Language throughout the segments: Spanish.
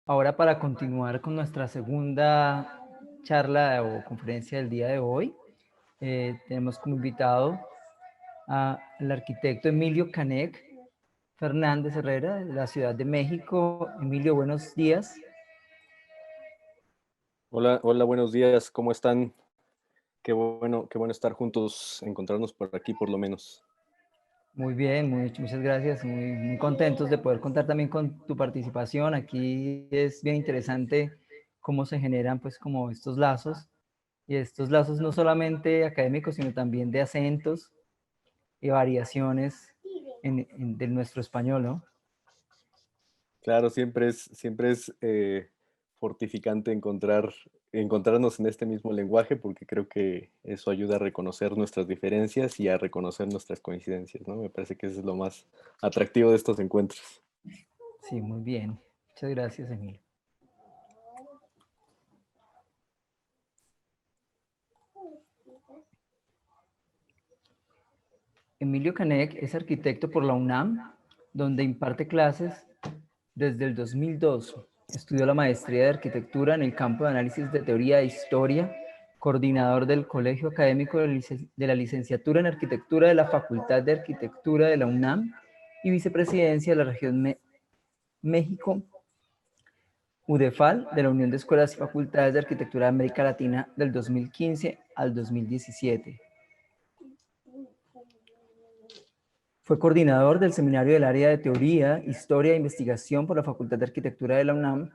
Ahora para continuar con nuestra segunda charla o conferencia del día de hoy, tenemos como invitado al arquitecto Emilio Canek Fernández Herrera de la Ciudad de México. Emilio, buenos días. Hola, hola, buenos días, ¿cómo están? Qué bueno estar juntos, encontrarnos por aquí por lo menos. Muy bien, muchas gracias. Muy contentos de poder contar también con tu participación. Aquí es bien interesante cómo se generan pues como estos lazos, y estos lazos no solamente académicos, sino también de acentos y variaciones de nuestro español, ¿no? Claro, siempre es fortificante encontrarnos en este mismo lenguaje porque creo que eso ayuda a reconocer nuestras diferencias y a reconocer nuestras coincidencias, ¿no? Me parece que eso es lo más atractivo de estos encuentros. Sí, muy bien. Muchas gracias, Emilio. Emilio Canek es arquitecto por la UNAM, donde imparte clases desde el 2002. Estudió la maestría de arquitectura en el campo de análisis de teoría e historia, coordinador del Colegio Académico de la Licenciatura en Arquitectura de la Facultad de Arquitectura de la UNAM y vicepresidencia de la región México UDEFAL de la Unión de Escuelas y Facultades de Arquitectura de América Latina del 2015 al 2017. Fue coordinador del seminario del área de Teoría, Historia e Investigación por la Facultad de Arquitectura de la UNAM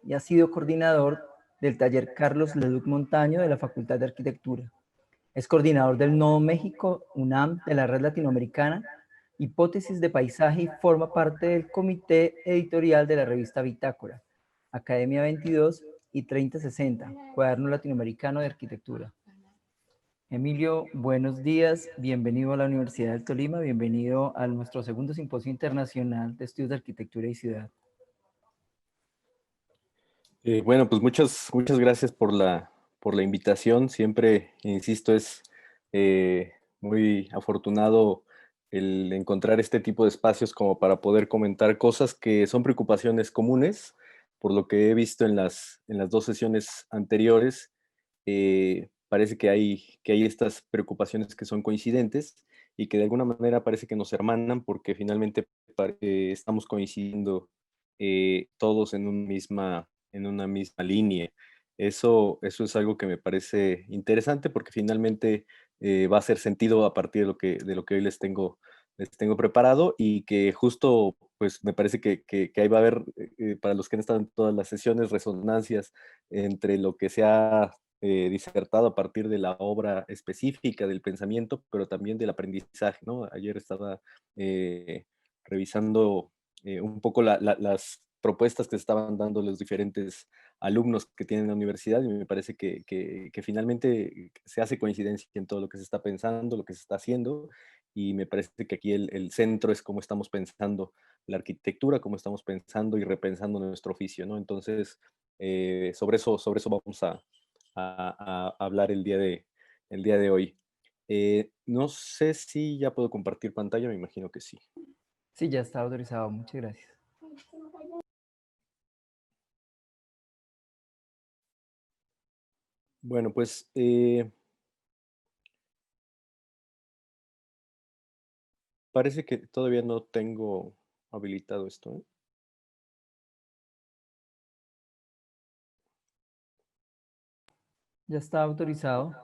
y ha sido coordinador del taller Carlos Leduc Montaño de la Facultad de Arquitectura. Es coordinador del Nodo México UNAM de la Red Latinoamericana, Hipótesis de Paisaje, y forma parte del comité editorial de la revista Bitácora, Academia 22 y 3060, Cuaderno Latinoamericano de Arquitectura. Emilio, buenos días, bienvenido a la Universidad del Tolima, bienvenido a nuestro segundo simposio internacional de estudios de arquitectura y ciudad. Bueno, pues muchas gracias por la invitación. Siempre, insisto, es muy afortunado el encontrar este tipo de espacios como para poder comentar cosas que son preocupaciones comunes, por lo que he visto en en las dos sesiones anteriores. Parece que hay estas preocupaciones que son coincidentes y que de alguna manera parece que nos hermanan porque finalmente estamos coincidiendo todos en una misma línea. Eso es algo que me parece interesante porque finalmente va a hacer sentido a partir de de lo que hoy les tengo preparado y que justo, pues me parece que ahí va a haber, para los que han estado en todas las sesiones, resonancias entre lo que se ha disertado a partir de la obra específica del pensamiento, pero también del aprendizaje, ¿no? Ayer estaba revisando un poco las propuestas que se estaban dando los diferentes alumnos que tienen la universidad y me parece que finalmente se hace coincidencia en todo lo que se está pensando, lo que se está haciendo y me parece que aquí el centro es cómo estamos pensando la arquitectura, cómo estamos pensando y repensando nuestro oficio, ¿no? Entonces, sobre eso vamos a hablar el día de hoy. No sé si ya puedo compartir pantalla, me imagino que sí. Sí, ya está autorizado, muchas gracias. Bueno, pues parece que todavía no tengo habilitado esto, ¿eh? Ya está autorizado.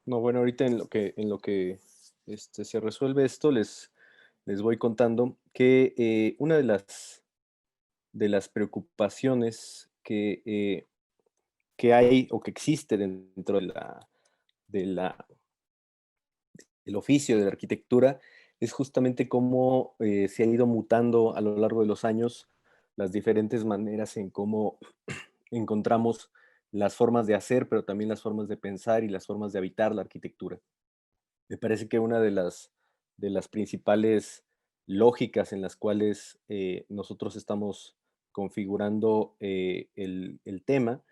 No, bueno, ahorita en lo que se resuelve esto, les voy contando que una de las preocupaciones que hay o que existe dentro de el oficio de la arquitectura es justamente cómo se ha ido mutando a lo largo de los años las diferentes maneras en cómo encontramos las formas de hacer, pero también las formas de pensar y las formas de habitar la arquitectura. Me parece que una de las principales lógicas en las cuales nosotros estamos configurando el tema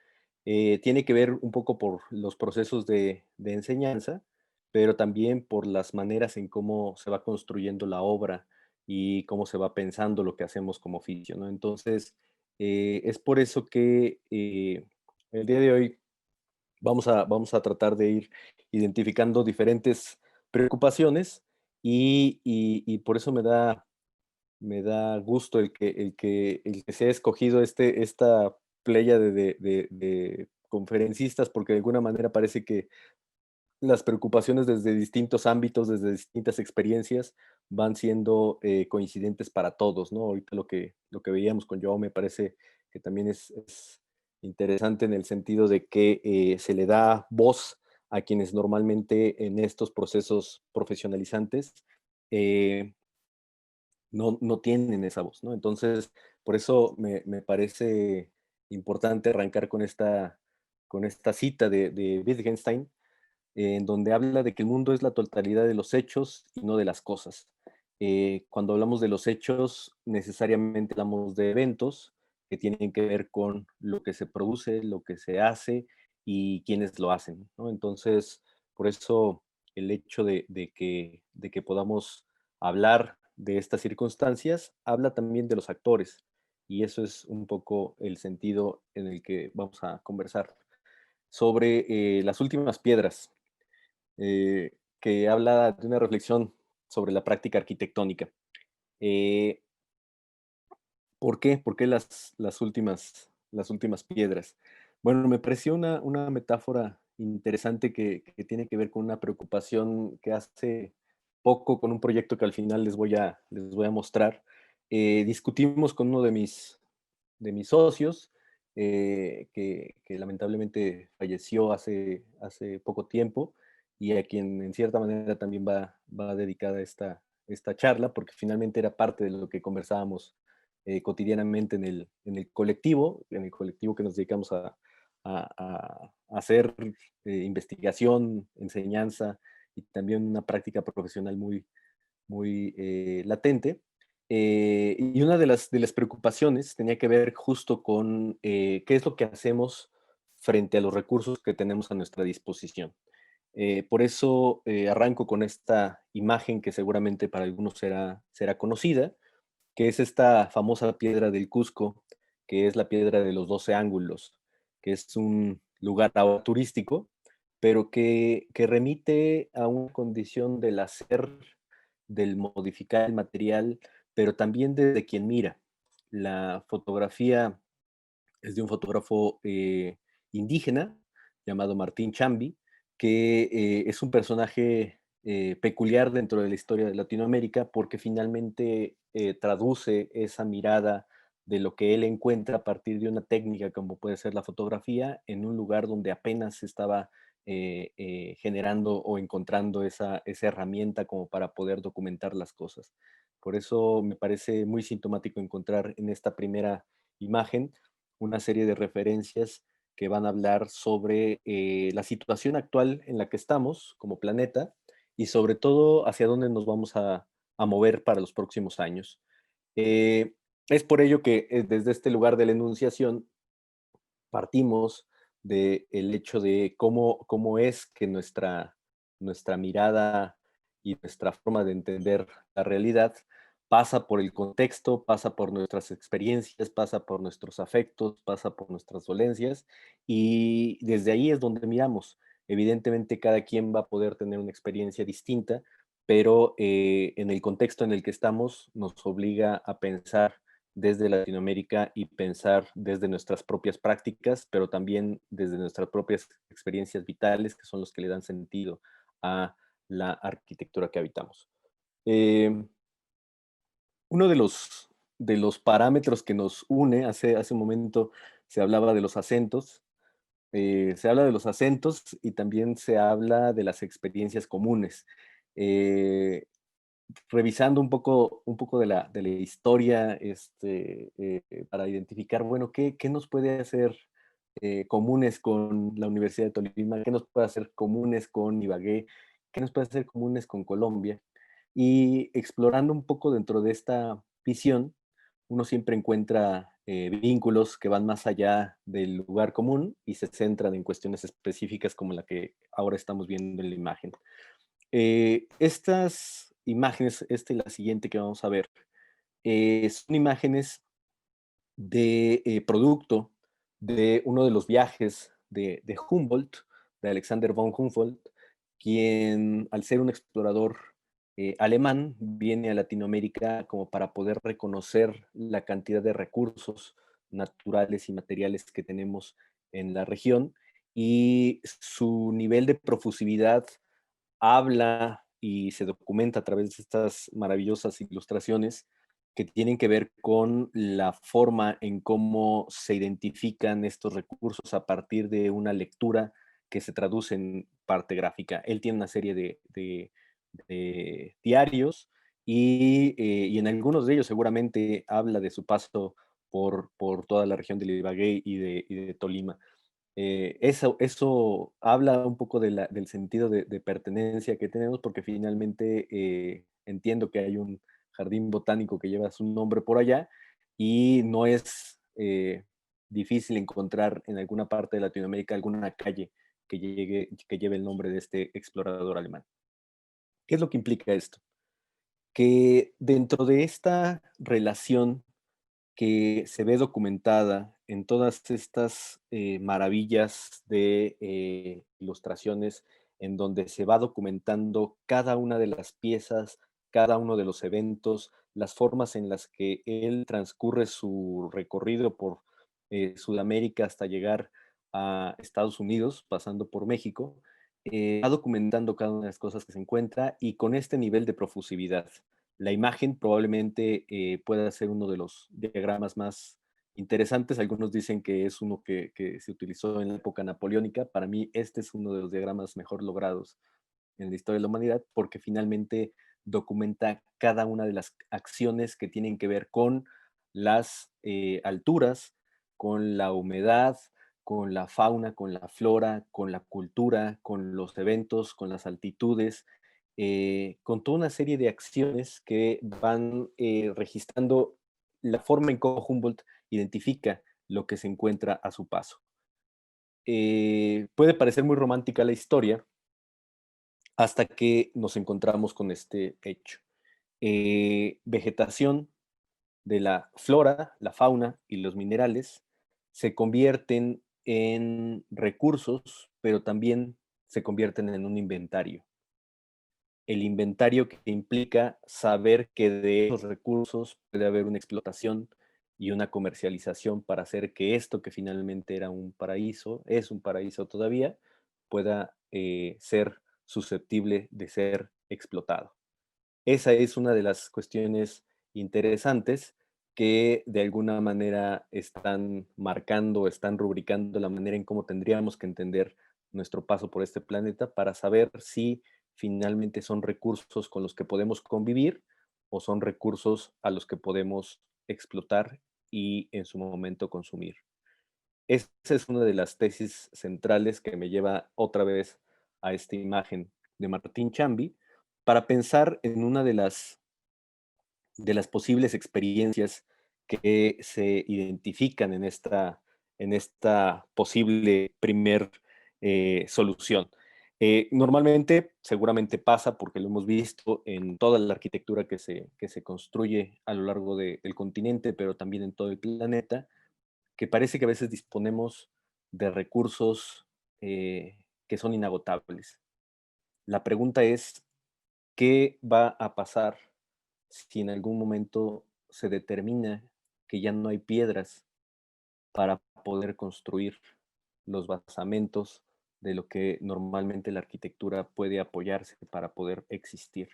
tiene que ver un poco por los procesos de enseñanza, pero también por las maneras en cómo se va construyendo la obra y cómo se va pensando lo que hacemos como oficio, ¿no? Entonces, es por eso que el día de hoy vamos a tratar de ir identificando diferentes preocupaciones y por eso me da gusto el que se haya escogido esta pléyade de conferencistas, porque de alguna manera parece que las preocupaciones desde distintos ámbitos, desde distintas experiencias, van siendo coincidentes para todos, ¿no? Ahorita lo que veíamos con Joao me parece que también es interesante en el sentido de que se le da voz a quienes normalmente en estos procesos profesionalizantes eh, no tienen esa voz, ¿no? Entonces, por eso me parece importante arrancar con esta cita de Wittgenstein, en donde habla de que el mundo es la totalidad de los hechos y no de las cosas. Cuando hablamos de los hechos, necesariamente hablamos de eventos que tienen que ver con lo que se produce, lo que se hace y quienes lo hacen, ¿no? Entonces, por eso el hecho de que podamos hablar de estas circunstancias, habla también de los actores. Y eso es un poco el sentido en el que vamos a conversar sobre las últimas piedras, que habla de una reflexión sobre la práctica arquitectónica. Eh, ¿Por qué? ¿Por qué las últimas piedras? Bueno, me pareció una metáfora interesante que tiene que ver con una preocupación que hace poco con un proyecto que al final les voy a mostrar. Discutimos con uno de mis socios, que lamentablemente falleció hace poco tiempo y a quien en cierta manera también va dedicada esta charla, porque finalmente era parte de lo que conversábamos cotidianamente en el colectivo que nos dedicamos a hacer investigación, enseñanza y también una práctica profesional muy, muy latente. Y una de las preocupaciones tenía que ver justo con qué es lo que hacemos frente a los recursos que tenemos a nuestra disposición. Por eso arranco con esta imagen que seguramente para algunos será conocida, que es esta famosa piedra del Cusco, que es la piedra de los 12 ángulos, que es un lugar ahora turístico, pero que remite a una condición del hacer, del modificar el material, pero también desde quien mira. La fotografía es de un fotógrafo indígena llamado Martín Chambi, que es un personaje peculiar dentro de la historia de Latinoamérica porque finalmente traduce esa mirada de lo que él encuentra a partir de una técnica como puede ser la fotografía en un lugar donde apenas se estaba generando o encontrando esa herramienta como para poder documentar las cosas. Por eso me parece muy sintomático encontrar en esta primera imagen una serie de referencias que van a hablar sobre la situación actual en la que estamos como planeta y sobre todo hacia dónde nos vamos a mover para los próximos años. Eh, es por ello que desde este lugar de la enunciación partimos del hecho de cómo es que nuestra mirada y nuestra forma de entender la realidad pasa por el contexto, pasa por nuestras experiencias, pasa por nuestros afectos, pasa por nuestras dolencias, y desde ahí es donde miramos. Evidentemente, cada quien va a poder tener una experiencia distinta, pero en el contexto en el que estamos nos obliga a pensar desde Latinoamérica y pensar desde nuestras propias prácticas, pero también desde nuestras propias experiencias vitales, que son los que le dan sentido a la arquitectura que habitamos. Eh, Uno de los parámetros que nos une, hace un momento se hablaba de los acentos, se habla de los acentos y también se habla de las experiencias comunes. Eh, Revisando un poco de la historia, para identificar, bueno, qué nos puede hacer comunes con la Universidad de Tolima, qué nos puede hacer comunes con Ibagué, qué nos puede hacer comunes con Colombia. Y explorando un poco dentro de esta visión, uno siempre encuentra vínculos que van más allá del lugar común y se centran en cuestiones específicas como la que ahora estamos viendo en la imagen. Estas imágenes, esta y la siguiente que vamos a ver, son imágenes de producto de uno de los viajes de Humboldt, de Alexander von Humboldt, quien al ser un explorador alemán viene a Latinoamérica como para poder reconocer la cantidad de recursos naturales y materiales que tenemos en la región y su nivel de profusividad habla y se documenta a través de estas maravillosas ilustraciones que tienen que ver con la forma en cómo se identifican estos recursos a partir de una lectura que se traduce en parte gráfica. Él tiene una serie de diarios y en algunos de ellos seguramente habla de su paso por toda la región del Ibagué y de Tolima. Eso habla un poco del sentido de pertenencia que tenemos, porque finalmente entiendo que hay un jardín botánico que lleva su nombre por allá y no es difícil encontrar en alguna parte de Latinoamérica alguna calle que lleve el nombre de este explorador alemán. ¿Qué es lo que implica esto? Que dentro de esta relación que se ve documentada en todas estas maravillas de ilustraciones, en donde se va documentando cada una de las piezas, cada uno de los eventos, las formas en las que él transcurre su recorrido por Sudamérica hasta llegar a Estados Unidos, pasando por México, va documentando cada una de las cosas que se encuentra y con este nivel de profusividad. La imagen probablemente pueda ser uno de los diagramas más interesantes. Algunos dicen que es uno que se utilizó en la época napoleónica. Para mí, este es uno de los diagramas mejor logrados en la historia de la humanidad porque finalmente documenta cada una de las acciones que tienen que ver con las alturas, con la humedad, con la fauna, con la flora, con la cultura, con los eventos, con las altitudes, con toda una serie de acciones que van registrando la forma en cómo Humboldt identifica lo que se encuentra a su paso. Puede parecer muy romántica la historia hasta que nos encontramos con este hecho. Vegetación de la flora, la fauna y los minerales se convierten en recursos, pero también se convierten en un inventario. El inventario que implica saber que de esos recursos puede haber una explotación y una comercialización para hacer que esto que finalmente era un paraíso, es un paraíso todavía, pueda ser susceptible de ser explotado. Esa es una de las cuestiones interesantes que de alguna manera están marcando, están rubricando la manera en cómo tendríamos que entender nuestro paso por este planeta para saber si finalmente son recursos con los que podemos convivir o son recursos a los que podemos explotar y en su momento consumir. Esa es una de las tesis centrales que me lleva otra vez a esta imagen de Martín Chambi para pensar en una de las posibles experiencias que se identifican en esta posible primer solución. Normalmente, seguramente pasa, porque lo hemos visto en toda la arquitectura que se construye a lo largo del continente, pero también en todo el planeta, que parece que a veces disponemos de recursos que son inagotables. La pregunta es, ¿qué va a pasar si en algún momento se determina que ya no hay piedras para poder construir los basamentos de lo que normalmente la arquitectura puede apoyarse para poder existir?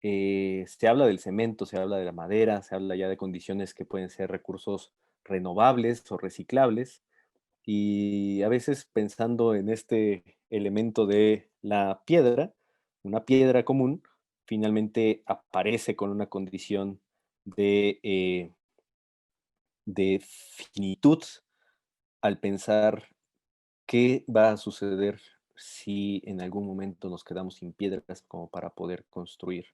Se habla del cemento, se habla de la madera, se habla ya de condiciones que pueden ser recursos renovables o reciclables, y a veces pensando en este elemento de la piedra, una piedra común, finalmente aparece con una condición de finitud al pensar qué va a suceder si en algún momento nos quedamos sin piedras como para poder construir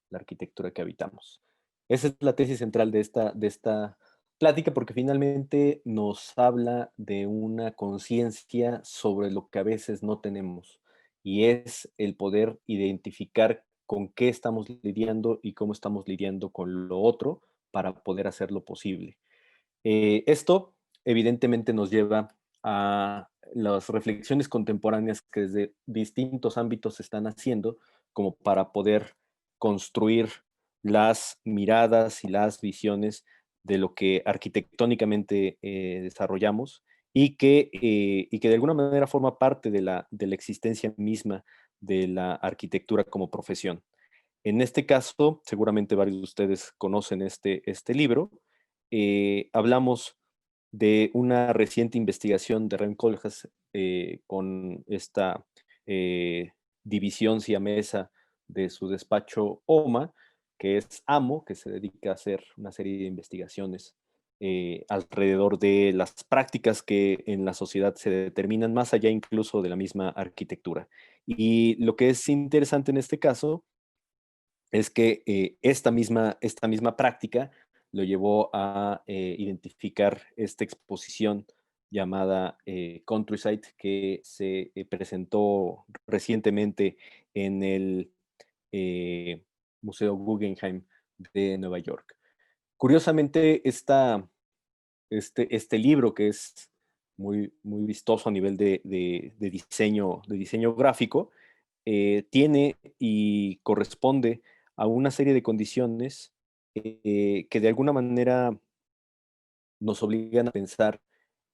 la arquitectura que habitamos. Esa es la tesis central de esta plática, porque finalmente nos habla de una conciencia sobre lo que a veces no tenemos, y es el poder identificar con qué estamos lidiando y cómo estamos lidiando con lo otro para poder hacerlo posible. Esto evidentemente nos lleva a las reflexiones contemporáneas que desde distintos ámbitos se están haciendo como para poder construir las miradas y las visiones de lo que arquitectónicamente desarrollamos y que de alguna manera forma parte de la existencia misma de la arquitectura como profesión. En este caso, seguramente varios de ustedes conocen este libro. Hablamos de una reciente investigación de Rem Koolhaas con esta división siamesa de su despacho OMA, que es AMO, que se dedica a hacer una serie de investigaciones alrededor de las prácticas que en la sociedad se determinan más allá incluso de la misma arquitectura. Y lo que es interesante en este caso es que esta misma práctica lo llevó a identificar esta exposición llamada Countryside, que se presentó recientemente en el Museo Guggenheim de Nueva York. Curiosamente, este libro, que es muy vistoso a nivel de diseño gráfico, tiene y corresponde a una serie de condiciones que de alguna manera nos obligan a pensar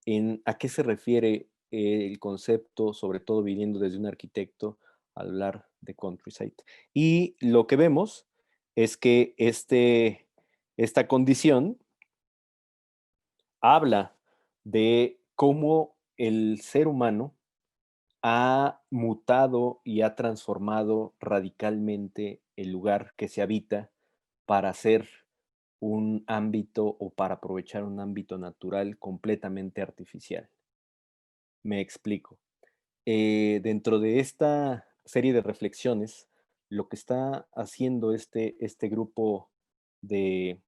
en a qué se refiere el concepto, sobre todo viniendo desde un arquitecto, al hablar de countryside. Y lo que vemos es que esta condición habla de cómo el ser humano ha mutado y ha transformado radicalmente el lugar que se habita para hacer un ámbito o para aprovechar un ámbito natural completamente artificial. Me explico. Dentro de esta serie de reflexiones, lo que está haciendo este grupo de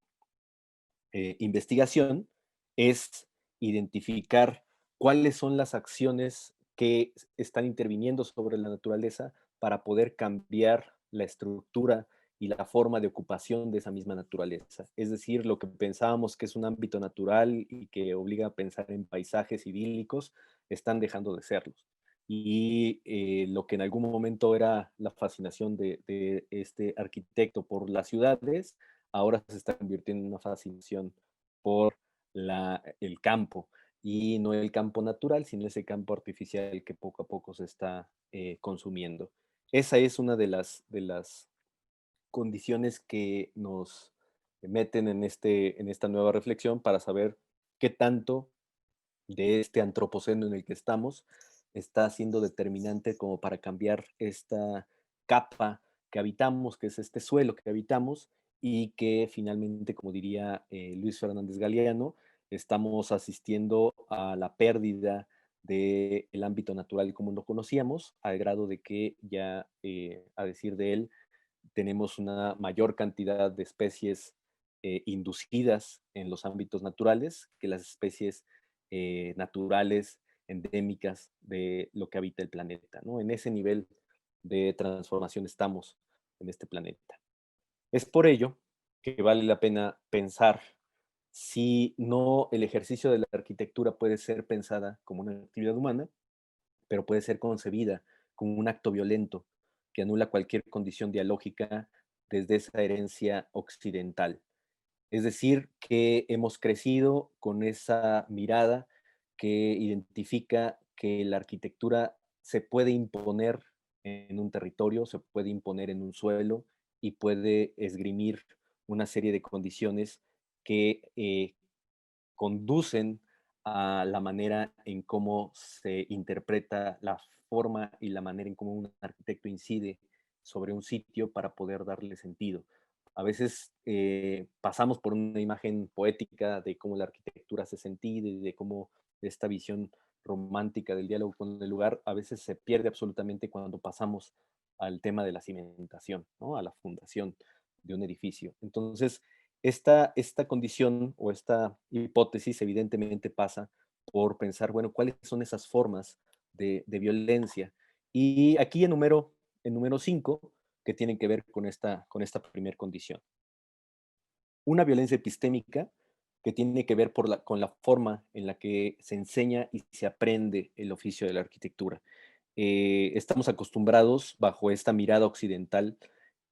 investigación es identificar cuáles son las acciones que están interviniendo sobre la naturaleza para poder cambiar la estructura y la forma de ocupación de esa misma naturaleza. Es decir, lo que pensábamos que es un ámbito natural y que obliga a pensar en paisajes idílicos, están dejando de serlos. Y lo que en algún momento era la fascinación de este arquitecto por las ciudades, ahora se está convirtiendo en una fascinación por el campo, y no el campo natural, sino ese campo artificial que poco a poco se está consumiendo. Esa es una de las condiciones que nos meten en esta nueva reflexión para saber qué tanto de este antropoceno en el que estamos está siendo determinante como para cambiar esta capa que habitamos, que es este suelo que habitamos, y que finalmente, como diría Luis Fernández Galeano, estamos asistiendo a la pérdida del ámbito natural como lo conocíamos, al grado de que ya, a decir de él, tenemos una mayor cantidad de especies inducidas en los ámbitos naturales que las especies naturales, endémicas de lo que habita el planeta, ¿no? En ese nivel de transformación estamos en este planeta. Es por ello que vale la pena pensar si no el ejercicio de la arquitectura puede ser pensada como una actividad humana, pero puede ser concebida como un acto violento que anula cualquier condición dialógica desde esa herencia occidental. Es decir, que hemos crecido con esa mirada que identifica que la arquitectura se puede imponer en un territorio, se puede imponer en un suelo y puede esgrimir una serie de condiciones que conducen a la manera en cómo se interpreta la forma y la manera en cómo un arquitecto incide sobre un sitio para poder darle sentido. A veces pasamos por una imagen poética de cómo la arquitectura hace sentido y de cómo esta visión romántica del diálogo con el lugar a veces se pierde absolutamente cuando pasamos al tema de la cimentación, ¿no? A la fundación de un edificio. Entonces, esta condición o esta hipótesis evidentemente pasa por pensar, bueno, ¿cuáles son esas formas de violencia? Y aquí en número 5 que tienen que ver con esta primera condición. Una violencia epistémica que tiene que ver con la forma en la que se enseña y se aprende el oficio de la arquitectura. Estamos acostumbrados, bajo esta mirada occidental,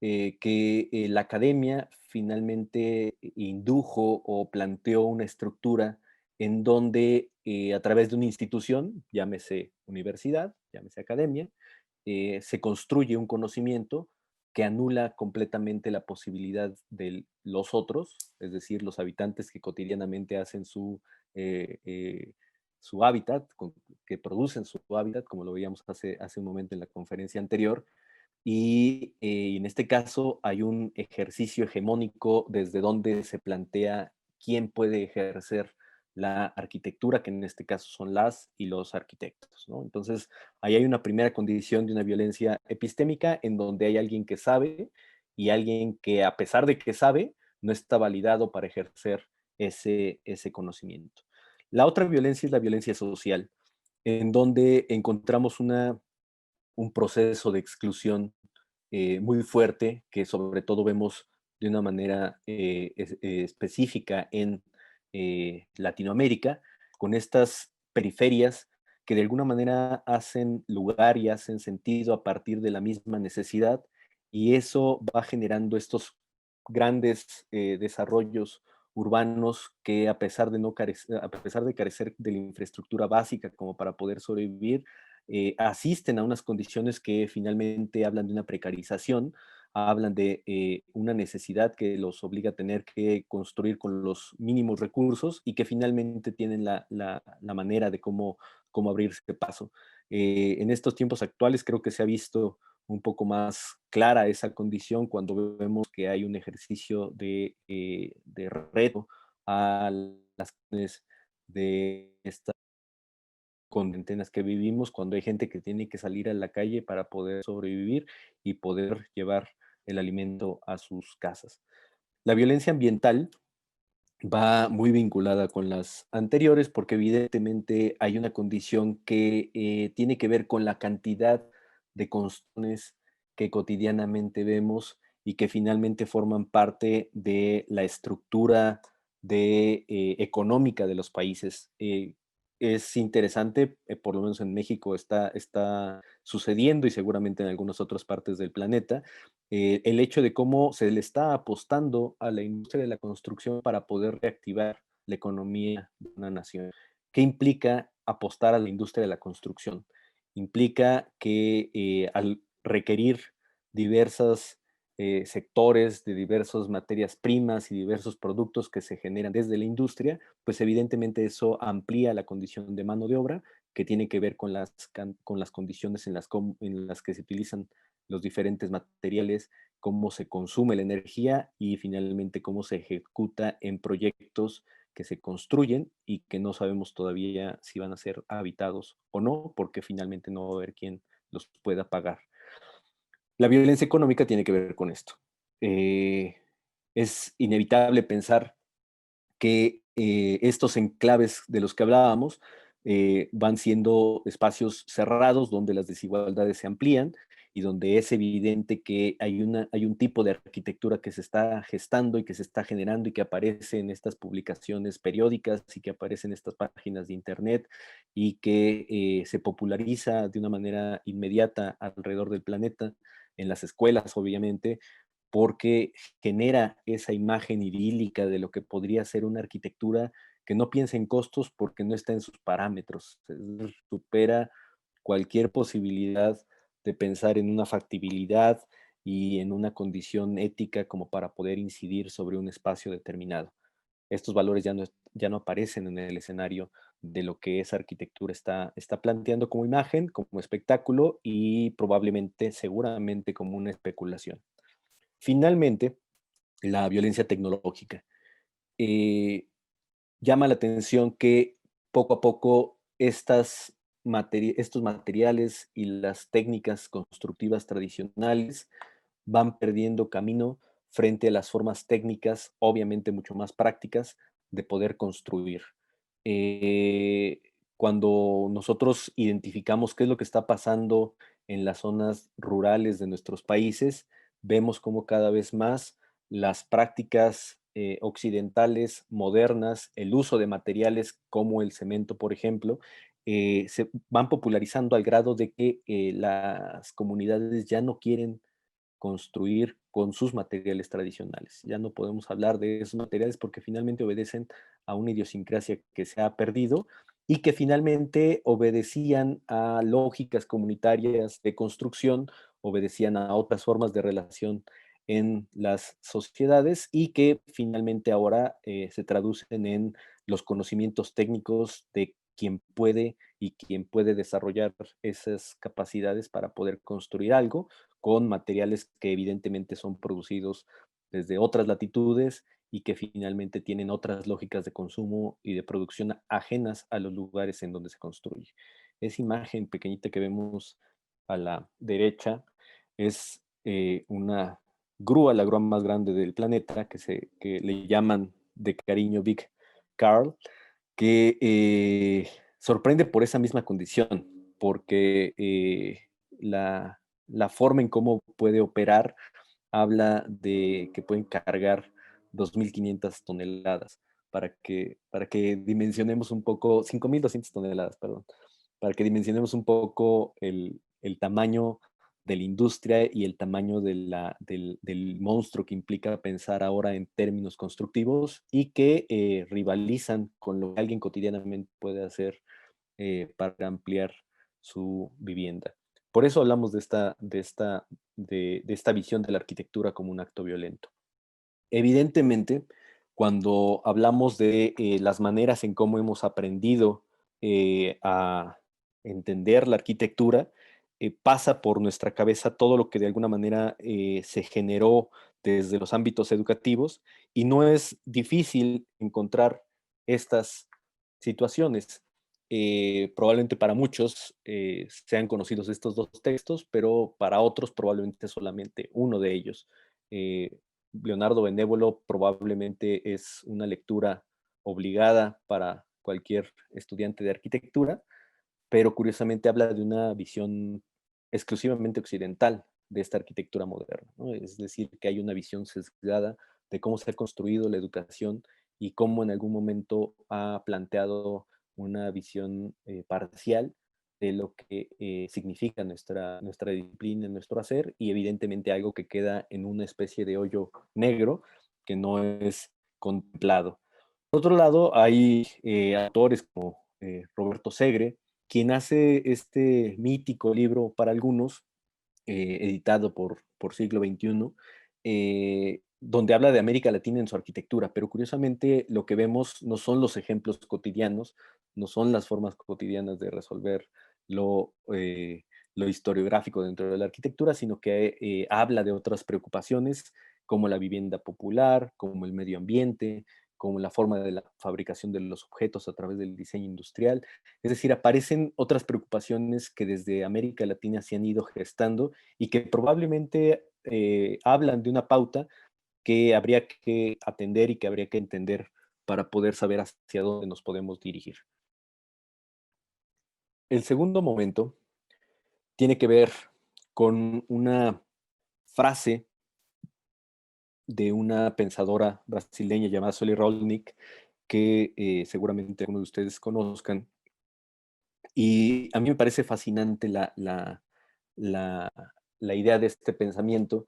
que la academia finalmente indujo o planteó una estructura en donde a través de una institución, llámese universidad, llámese academia, se construye un conocimiento que anula completamente la posibilidad de los otros, es decir, los habitantes que cotidianamente hacen su hábitat, que producen su hábitat, como lo veíamos hace un momento en la conferencia anterior, y en este caso hay un ejercicio hegemónico desde donde se plantea quién puede ejercer la arquitectura, que en este caso son las y los arquitectos, ¿no? Entonces, ahí hay una primera condición de una violencia epistémica en donde hay alguien que sabe y alguien que, a pesar de que sabe, no está validado para ejercer ese conocimiento. La otra violencia es la violencia social, en donde encontramos un proceso de exclusión muy fuerte, que sobre todo vemos de una manera específica en Latinoamérica, con estas periferias que de alguna manera hacen lugar y hacen sentido a partir de la misma necesidad, y eso va generando estos grandes desarrollos urbanos que a pesar de carecer de la infraestructura básica como para poder sobrevivir, asisten a unas condiciones que finalmente hablan de una precarización, hablan de una necesidad que los obliga a tener que construir con los mínimos recursos y que finalmente tienen la manera de cómo abrirse paso. En estos tiempos actuales creo que se ha visto un poco más clara esa condición cuando vemos que hay un ejercicio de reto a las de esta cuarentenas que vivimos, cuando hay gente que tiene que salir a la calle para poder sobrevivir y poder llevar el alimento a sus casas. La violencia ambiental va muy vinculada con las anteriores porque evidentemente hay una condición que tiene que ver con la cantidad de construcciones que cotidianamente vemos y que finalmente forman parte de la estructura económica de los países. Es interesante, por lo menos en México está sucediendo y seguramente en algunas otras partes del planeta, el hecho de cómo se le está apostando a la industria de la construcción para poder reactivar la economía de una nación. ¿Qué implica apostar a la industria de la construcción? Implica que al requerir diversos sectores de diversas materias primas y diversos productos que se generan desde la industria, pues evidentemente eso amplía la condición de mano de obra que tiene que ver con las condiciones en las que se utilizan los diferentes materiales, cómo se consume la energía y finalmente cómo se ejecuta en proyectos que se construyen y que no sabemos todavía si van a ser habitados o no, porque finalmente no va a haber quien los pueda pagar. La violencia económica tiene que ver con esto. Eh, es inevitable pensar que estos enclaves de los que hablábamos van siendo espacios cerrados donde las desigualdades se amplían y donde es evidente que hay un tipo de arquitectura que se está gestando y que se está generando y que aparece en estas publicaciones periódicas y que aparece en estas páginas de internet y que se populariza de una manera inmediata alrededor del planeta, en las escuelas obviamente, porque genera esa imagen idílica de lo que podría ser una arquitectura que no piensa en costos porque no está en sus parámetros. Supera cualquier posibilidad de pensar en una factibilidad y en una condición ética como para poder incidir sobre un espacio determinado. Estos valores ya no aparecen en el escenario de lo que esa arquitectura está planteando como imagen, como espectáculo y probablemente, seguramente como una especulación. Finalmente, la violencia tecnológica. Eh, llama la atención que poco a poco estos materiales y las técnicas constructivas tradicionales van perdiendo camino frente a las formas técnicas, obviamente mucho más prácticas, de poder construir. Eh, Cuando nosotros identificamos qué es lo que está pasando en las zonas rurales de nuestros países, vemos como cada vez más las prácticas occidentales, modernas, el uso de materiales como el cemento, por ejemplo, se van popularizando al grado de que las comunidades ya no quieren construir con sus materiales tradicionales. Ya no podemos hablar de esos materiales porque finalmente obedecen a una idiosincrasia que se ha perdido y que finalmente obedecían a lógicas comunitarias de construcción, obedecían a otras formas de relación en las sociedades y que finalmente ahora se traducen en los conocimientos técnicos de quien puede y quien puede desarrollar esas capacidades para poder construir algo con materiales que evidentemente son producidos desde otras latitudes y que finalmente tienen otras lógicas de consumo y de producción ajenas a los lugares en donde se construye. Esa imagen pequeñita que vemos a la derecha es una grúa, la grúa más grande del planeta, que le llaman de cariño Big Carl, que sorprende por esa misma condición, porque la forma en cómo puede operar habla de que pueden cargar 2.500 toneladas para que dimensionemos un poco, 5.200 toneladas, perdón, para que dimensionemos un poco el tamaño de la industria y el tamaño del monstruo que implica pensar ahora en términos constructivos y que rivalizan con lo que alguien cotidianamente puede hacer para ampliar su vivienda. Por eso hablamos de esta visión de la arquitectura como un acto violento. Evidentemente, cuando hablamos de las maneras en cómo hemos aprendido a entender la arquitectura, pasa por nuestra cabeza todo lo que de alguna manera se generó desde los ámbitos educativos y no es difícil encontrar estas situaciones. Probablemente para muchos sean conocidos estos dos textos, pero para otros probablemente solamente uno de ellos. Leonardo Benévolo probablemente es una lectura obligada para cualquier estudiante de arquitectura, pero curiosamente habla de una visión exclusivamente occidental de esta arquitectura moderna, ¿no? Es decir, que hay una visión sesgada de cómo se ha construido la educación y cómo en algún momento ha planteado una visión parcial de lo que significa nuestra disciplina, nuestro hacer, y evidentemente algo que queda en una especie de hoyo negro que no es contemplado. Por otro lado, hay autores como Roberto Segre, quien hace este mítico libro para algunos, editado por Siglo XXI, donde habla de América Latina en su arquitectura, pero curiosamente lo que vemos no son los ejemplos cotidianos, no son las formas cotidianas de resolver lo, eh, lo historiográfico dentro de la arquitectura, sino que habla de otras preocupaciones como la vivienda popular, como el medio ambiente, como la forma de la fabricación de los objetos a través del diseño industrial. Es decir, aparecen otras preocupaciones que desde América Latina se han ido gestando y que probablemente hablan de una pauta que habría que atender y que habría que entender para poder saber hacia dónde nos podemos dirigir. El segundo momento tiene que ver con una frase de una pensadora brasileña llamada Soli Rolnik, que seguramente algunos de ustedes conozcan. Y a mí me parece fascinante la, la idea de este pensamiento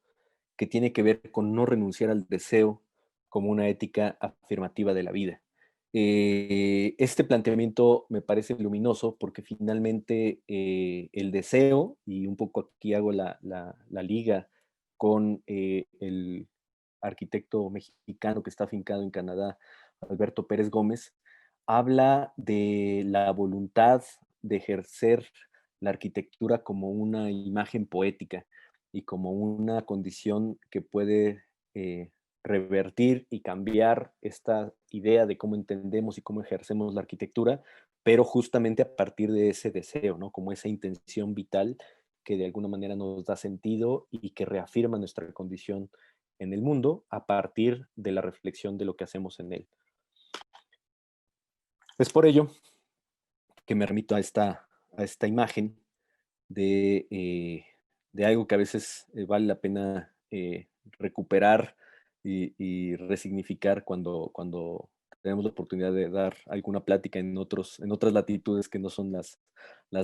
que tiene que ver con no renunciar al deseo como una ética afirmativa de la vida. Este planteamiento me parece luminoso porque finalmente el deseo, y un poco aquí hago la liga con el arquitecto mexicano que está afincado en Canadá, Alberto Pérez Gómez, habla de la voluntad de ejercer la arquitectura como una imagen poética y como una condición que puede revertir y cambiar esta idea de cómo entendemos y cómo ejercemos la arquitectura, pero justamente a partir de ese deseo, ¿no? Como esa intención vital que de alguna manera nos da sentido y que reafirma nuestra condición en el mundo a partir de la reflexión de lo que hacemos en él. Es por ello que me remito a esta imagen de algo que a veces vale la pena recuperar y resignificar cuando tenemos la oportunidad de dar alguna plática en otras latitudes que no son las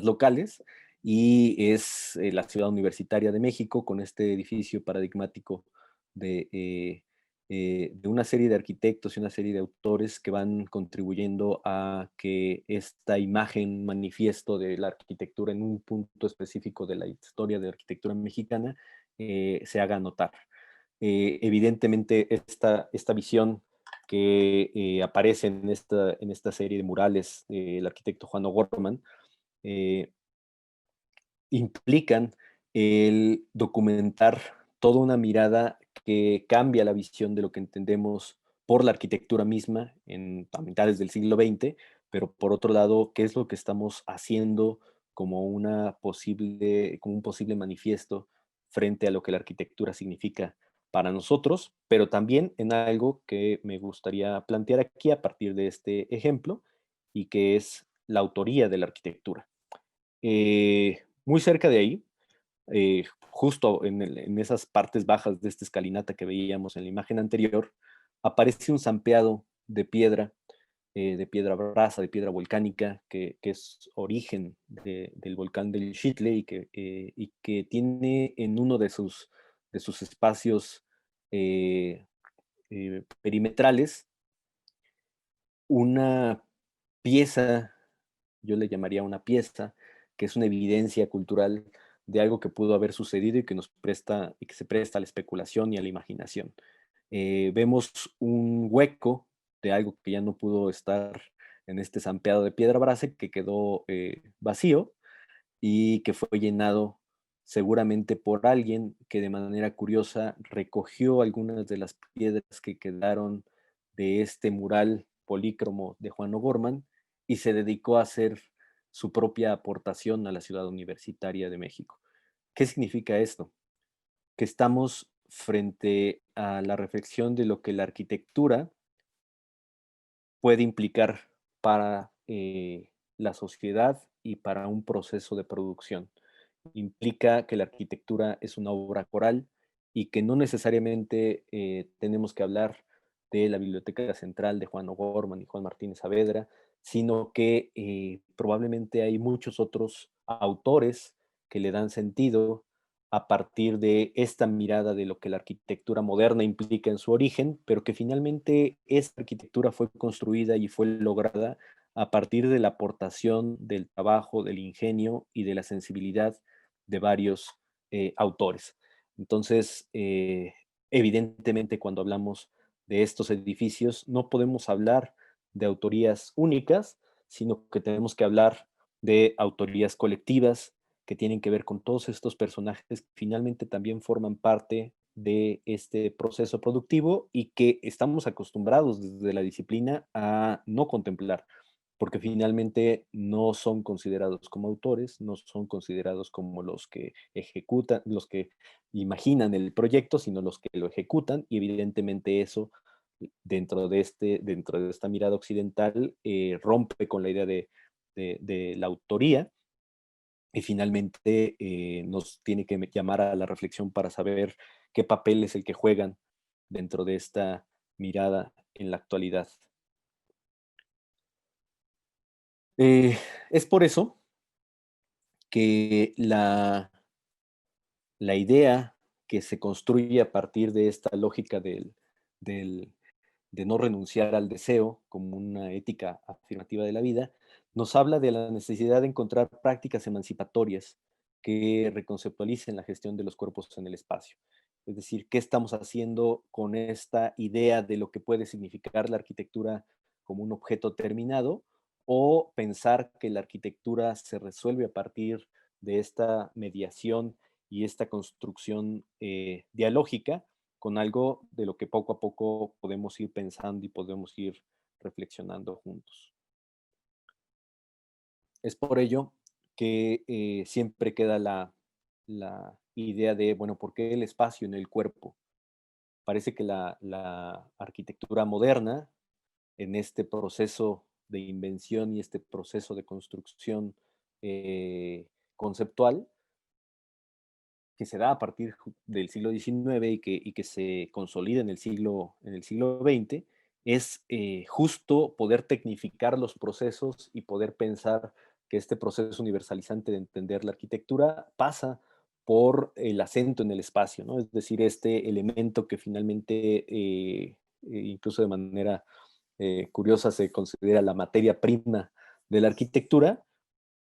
locales, y es la Ciudad Universitaria de México, con este edificio paradigmático de, de una serie de arquitectos y una serie de autores que van contribuyendo a que esta imagen manifiesto de la arquitectura en un punto específico de la historia de la arquitectura mexicana se haga notar. Evidentemente, esta visión que aparece en esta serie de murales del arquitecto Juan O'Gorman eh, implican el documentar toda una mirada que cambia la visión de lo que entendemos por la arquitectura misma a mitades del siglo XX, pero por otro lado, qué es lo que estamos haciendo como como un posible manifiesto frente a lo que la arquitectura significa para nosotros, pero también en algo que me gustaría plantear aquí a partir de este ejemplo, y que es la autoría de la arquitectura. Muy cerca de ahí, justo en esas partes bajas de esta escalinata que veíamos en la imagen anterior, aparece un zampeado de piedra brasa, de piedra volcánica, que es origen del volcán del Xitle, y que tiene en uno de sus espacios eh, perimetrales una pieza, yo le llamaría una pieza, que es una evidencia cultural de algo que pudo haber sucedido y que se presta a la especulación y a la imaginación. Vemos un hueco de algo que ya no pudo estar en este zampeado de piedra brasa, que quedó vacío y que fue llenado seguramente por alguien que de manera curiosa recogió algunas de las piedras que quedaron de este mural polícromo de Juan O'Gorman y se dedicó a hacer su propia aportación a la ciudad universitaria de México. ¿Qué significa esto? Que estamos frente a la reflexión de lo que la arquitectura puede implicar para la sociedad y para un proceso de producción. Implica que la arquitectura es una obra coral y que no necesariamente tenemos que hablar de la Biblioteca Central de Juan O'Gorman y Juan Martínez Saavedra, sino que probablemente hay muchos otros autores que le dan sentido a partir de esta mirada de lo que la arquitectura moderna implica en su origen, pero que finalmente esta arquitectura fue construida y fue lograda a partir de la aportación del trabajo, del ingenio y de la sensibilidad de varios autores. Entonces, evidentemente, cuando hablamos de estos edificios, no podemos hablar de autorías únicas, sino que tenemos que hablar de autorías colectivas que tienen que ver con todos estos personajes que finalmente también forman parte de este proceso productivo y que estamos acostumbrados desde la disciplina a no contemplar, porque finalmente no son considerados como autores, no son considerados como los que ejecutan, los que imaginan el proyecto, sino los que lo ejecutan, y evidentemente eso dentro de esta mirada occidental rompe con la idea de la autoría, y finalmente nos tiene que llamar a la reflexión para saber qué papel es el que juegan dentro de esta mirada en la actualidad. Es por eso que la idea que se construye a partir de esta lógica del, de no renunciar al deseo como una ética afirmativa de la vida, nos habla de la necesidad de encontrar prácticas emancipatorias que reconceptualicen la gestión de los cuerpos en el espacio. Es decir, ¿qué estamos haciendo con esta idea de lo que puede significar la arquitectura como un objeto terminado? O pensar que la arquitectura se resuelve a partir de esta mediación y esta construcción dialógica con algo de lo que poco a poco podemos ir pensando y podemos ir reflexionando juntos. Es por ello que siempre queda la idea de, bueno, ¿por qué el espacio en el cuerpo? Parece que la arquitectura moderna, en este proceso de invención y este proceso de construcción conceptual, que se da a partir del siglo XIX y que se consolida en el siglo XX, es justo poder tecnificar los procesos y poder pensar que este proceso universalizante de entender la arquitectura pasa por el acento en el espacio, ¿no? Es decir, este elemento que finalmente, incluso de manera curiosa, se considera la materia prima de la arquitectura,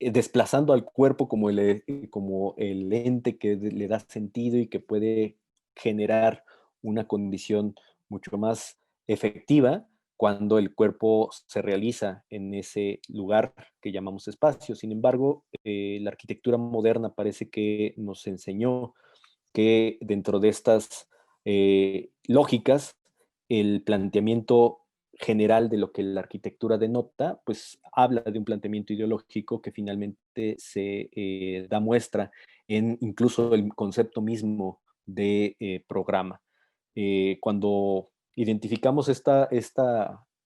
desplazando al cuerpo como el ente que le da sentido y que puede generar una condición mucho más efectiva cuando el cuerpo se realiza en ese lugar que llamamos espacio. Sin embargo, la arquitectura moderna parece que nos enseñó que dentro de estas lógicas, el planteamiento general de lo que la arquitectura denota, pues habla de un planteamiento ideológico que finalmente se da muestra en incluso el concepto mismo de programa. Cuando identificamos esta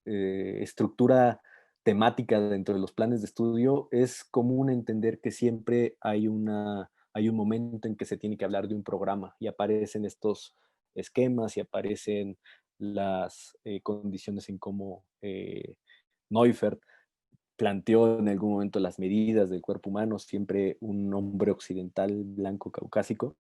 estructura temática dentro de los planes de estudio, es común entender que siempre hay un momento en que se tiene que hablar de un programa y aparecen estos esquemas y aparecen las condiciones en cómo Neufert planteó en algún momento las medidas del cuerpo humano, siempre un hombre occidental blanco caucásico,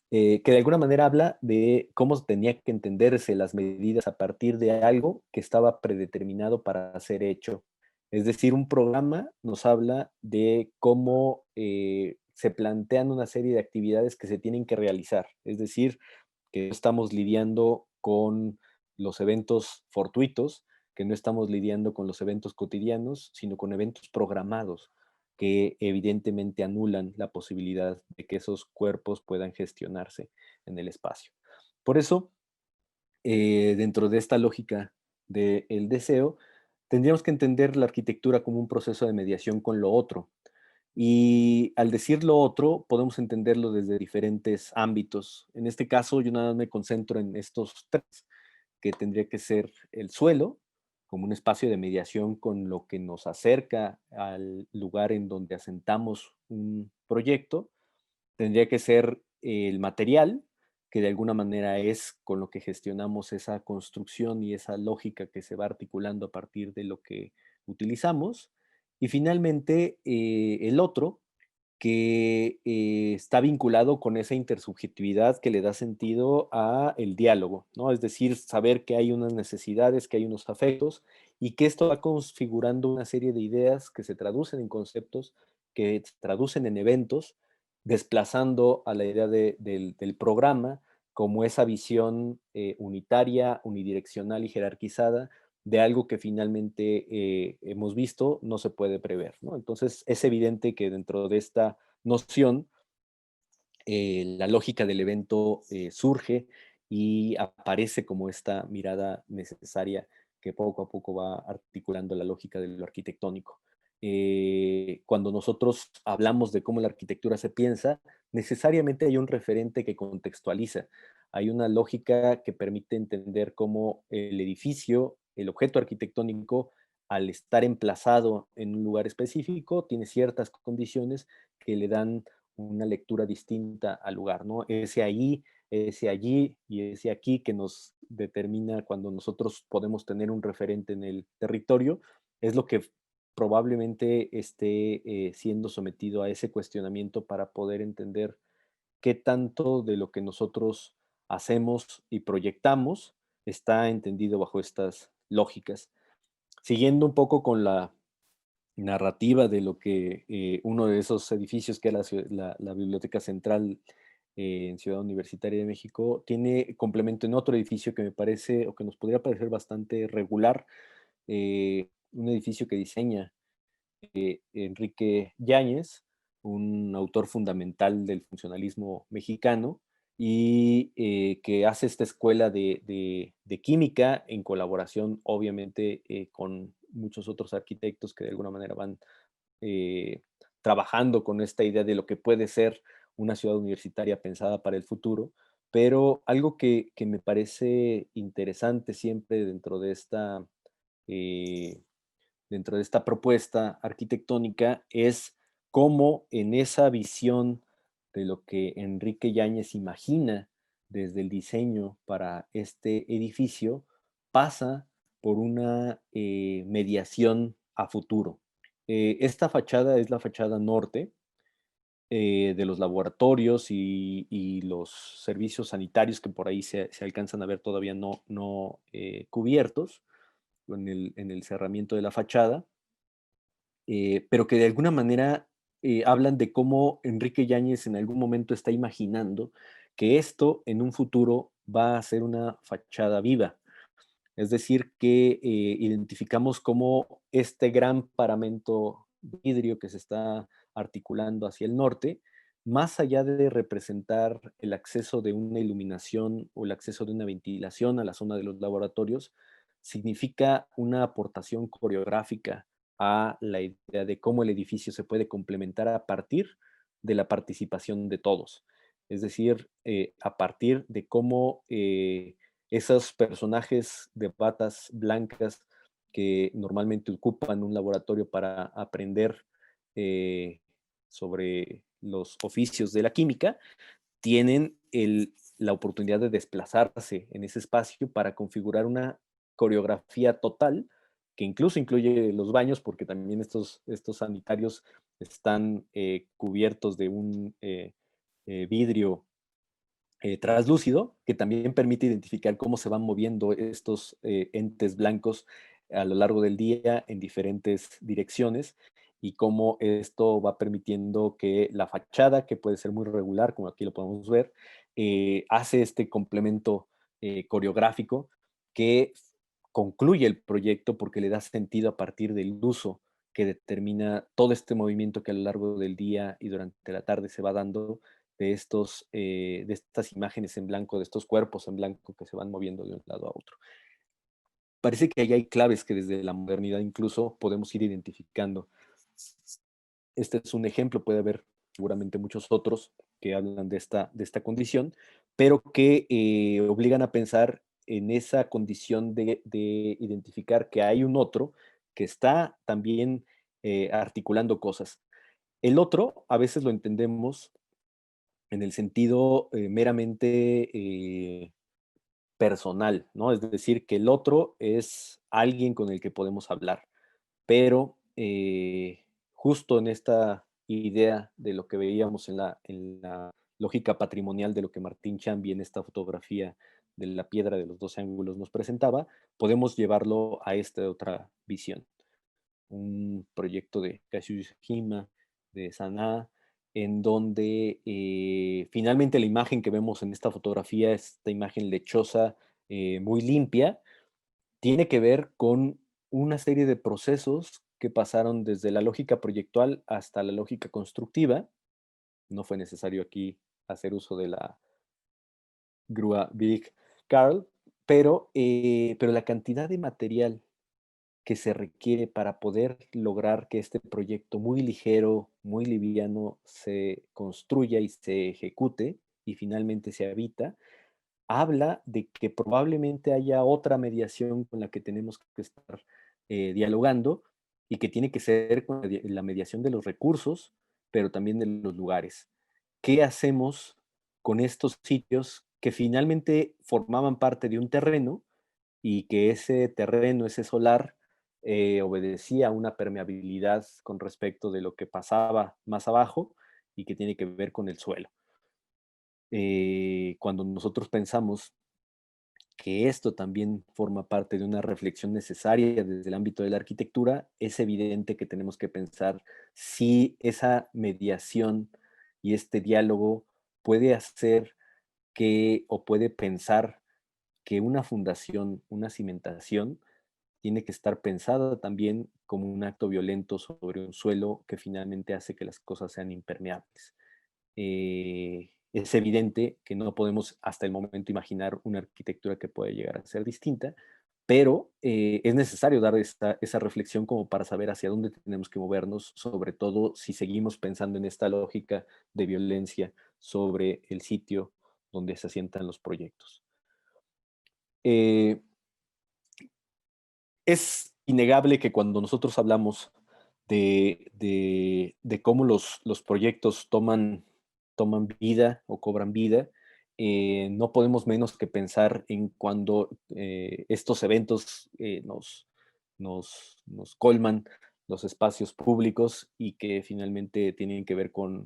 que de alguna manera habla de cómo tenía que entenderse las medidas a partir de algo que estaba predeterminado para ser hecho. Es decir, un programa nos habla de cómo se plantean una serie de actividades que se tienen que realizar. Es decir, que no estamos lidiando con los eventos fortuitos, que no estamos lidiando con los eventos cotidianos, sino con eventos programados que evidentemente anulan la posibilidad de que esos cuerpos puedan gestionarse en el espacio. Por eso, dentro de esta lógica del deseo, tendríamos que entender la arquitectura como un proceso de mediación con lo otro. Y al decir lo otro, podemos entenderlo desde diferentes ámbitos. En este caso, yo nada más me concentro en estos tres, que tendría que ser el suelo, como un espacio de mediación con lo que nos acerca al lugar en donde asentamos un proyecto. Tendría que ser el material, que de alguna manera es con lo que gestionamos esa construcción y esa lógica que se va articulando a partir de lo que utilizamos. Y finalmente, el otro, que está vinculado con esa intersubjetividad que le da sentido a el diálogo, ¿no? Es decir, saber que hay unas necesidades, que hay unos afectos y que esto va configurando una serie de ideas que se traducen en conceptos, que se traducen en eventos, desplazando a la idea del programa como esa visión unitaria, unidireccional y jerarquizada de algo que finalmente hemos visto no se puede prever, ¿no? Entonces es evidente que dentro de esta noción la lógica del evento surge y aparece como esta mirada necesaria que poco a poco va articulando la lógica de lo arquitectónico. Cuando nosotros hablamos de cómo la arquitectura se piensa, necesariamente hay un referente que contextualiza. Hay una lógica que permite entender cómo el edificio, el objeto arquitectónico, al estar emplazado en un lugar específico, tiene ciertas condiciones que le dan una lectura distinta al lugar, ¿no? Ese ahí, ese allí y ese aquí que nos determina cuando nosotros podemos tener un referente en el territorio, es lo que probablemente esté siendo sometido a ese cuestionamiento para poder entender qué tanto de lo que nosotros hacemos y proyectamos está entendido bajo estas lógicas. Siguiendo un poco con la narrativa de lo que uno de esos edificios, que es la Biblioteca Central en Ciudad Universitaria de México, tiene complemento en otro edificio que me parece, o que nos podría parecer bastante regular, un edificio que diseña Enrique Yáñez, un autor fundamental del funcionalismo mexicano, y que hace esta escuela de química en colaboración, obviamente, con muchos otros arquitectos que de alguna manera van eh, trabajando con esta idea de lo que puede ser una ciudad universitaria pensada para el futuro, pero algo que me parece interesante siempre eh, dentro de esta propuesta arquitectónica es cómo en esa visión de lo que Enrique Yáñez imagina desde el diseño para este edificio pasa por una mediación a futuro. Esta fachada es la fachada norte de los laboratorios y los servicios sanitarios que por ahí se alcanzan a ver todavía no cubiertos en el cerramiento de la fachada, pero que de alguna manera hablan de cómo Enrique Yáñez en algún momento está imaginando que esto en un futuro va a ser una fachada viva. Es decir, que identificamos cómo este gran paramento de vidrio que se está articulando hacia el norte, más allá de representar el acceso de una iluminación o el acceso de una ventilación a la zona de los laboratorios, significa una aportación coreográfica a la idea de cómo el edificio se puede complementar a partir de la participación de todos. Es decir, a partir de cómo esos personajes de batas blancas que normalmente ocupan un laboratorio para aprender sobre los oficios de la química, tienen la oportunidad de desplazarse en ese espacio para configurar una coreografía total que incluso incluye los baños, porque también estos sanitarios están cubiertos de un vidrio translúcido, que también permite identificar cómo se van moviendo estos entes blancos a lo largo del día en diferentes direcciones y cómo esto va permitiendo que la fachada, que puede ser muy regular, como aquí lo podemos ver, hace este complemento coreográfico que concluye el proyecto porque le da sentido a partir del uso que determina todo este movimiento que a lo largo del día y durante la tarde se va dando de estas imágenes en blanco, de estos cuerpos en blanco que se van moviendo de un lado a otro. Parece que ahí hay claves que desde la modernidad incluso podemos ir identificando. Este es un ejemplo, puede haber seguramente muchos otros que hablan de esta condición, pero que obligan a pensar en esa condición de identificar que hay un otro que está también articulando cosas. El otro a veces lo entendemos en el sentido meramente personal, ¿no? Es decir, que el otro es alguien con el que podemos hablar, pero justo en esta idea de lo que veíamos en la lógica patrimonial de lo que Martín Chambi en esta fotografía de la piedra de los 12 ángulos nos presentaba, podemos llevarlo a esta otra visión. Un proyecto de Kazuo Hima, de Sanaa, en donde finalmente la imagen que vemos en esta fotografía, esta imagen lechosa, muy limpia, tiene que ver con una serie de procesos que pasaron desde la lógica proyectual hasta la lógica constructiva. No fue necesario aquí hacer uso de la grúa Big Carl, pero la cantidad de material que se requiere para poder lograr que este proyecto muy ligero, muy liviano, se construya y se ejecute y finalmente se habita, habla de que probablemente haya otra mediación con la que tenemos que estar dialogando y que tiene que ser con la mediación de los recursos, pero también de los lugares. ¿Qué hacemos con estos sitios que finalmente formaban parte de un terreno y que ese terreno, ese solar, obedecía a una permeabilidad con respecto de lo que pasaba más abajo y que tiene que ver con el suelo? Cuando nosotros pensamos que esto también forma parte de una reflexión necesaria desde el ámbito de la arquitectura, es evidente que tenemos que pensar si esa mediación y este diálogo puede hacer que o puede pensar que una fundación, una cimentación, tiene que estar pensada también como un acto violento sobre un suelo que finalmente hace que las cosas sean impermeables. Es evidente que no podemos hasta el momento imaginar una arquitectura que pueda llegar a ser distinta, pero es necesario dar esa reflexión como para saber hacia dónde tenemos que movernos, sobre todo si seguimos pensando en esta lógica de violencia sobre el sitio donde se asientan los proyectos. Eh, es innegable que cuando nosotros hablamos de cómo los proyectos toman toman vida o cobran vida, no podemos menos que pensar en cuando estos eventos nos colman los espacios públicos y que finalmente tienen que ver con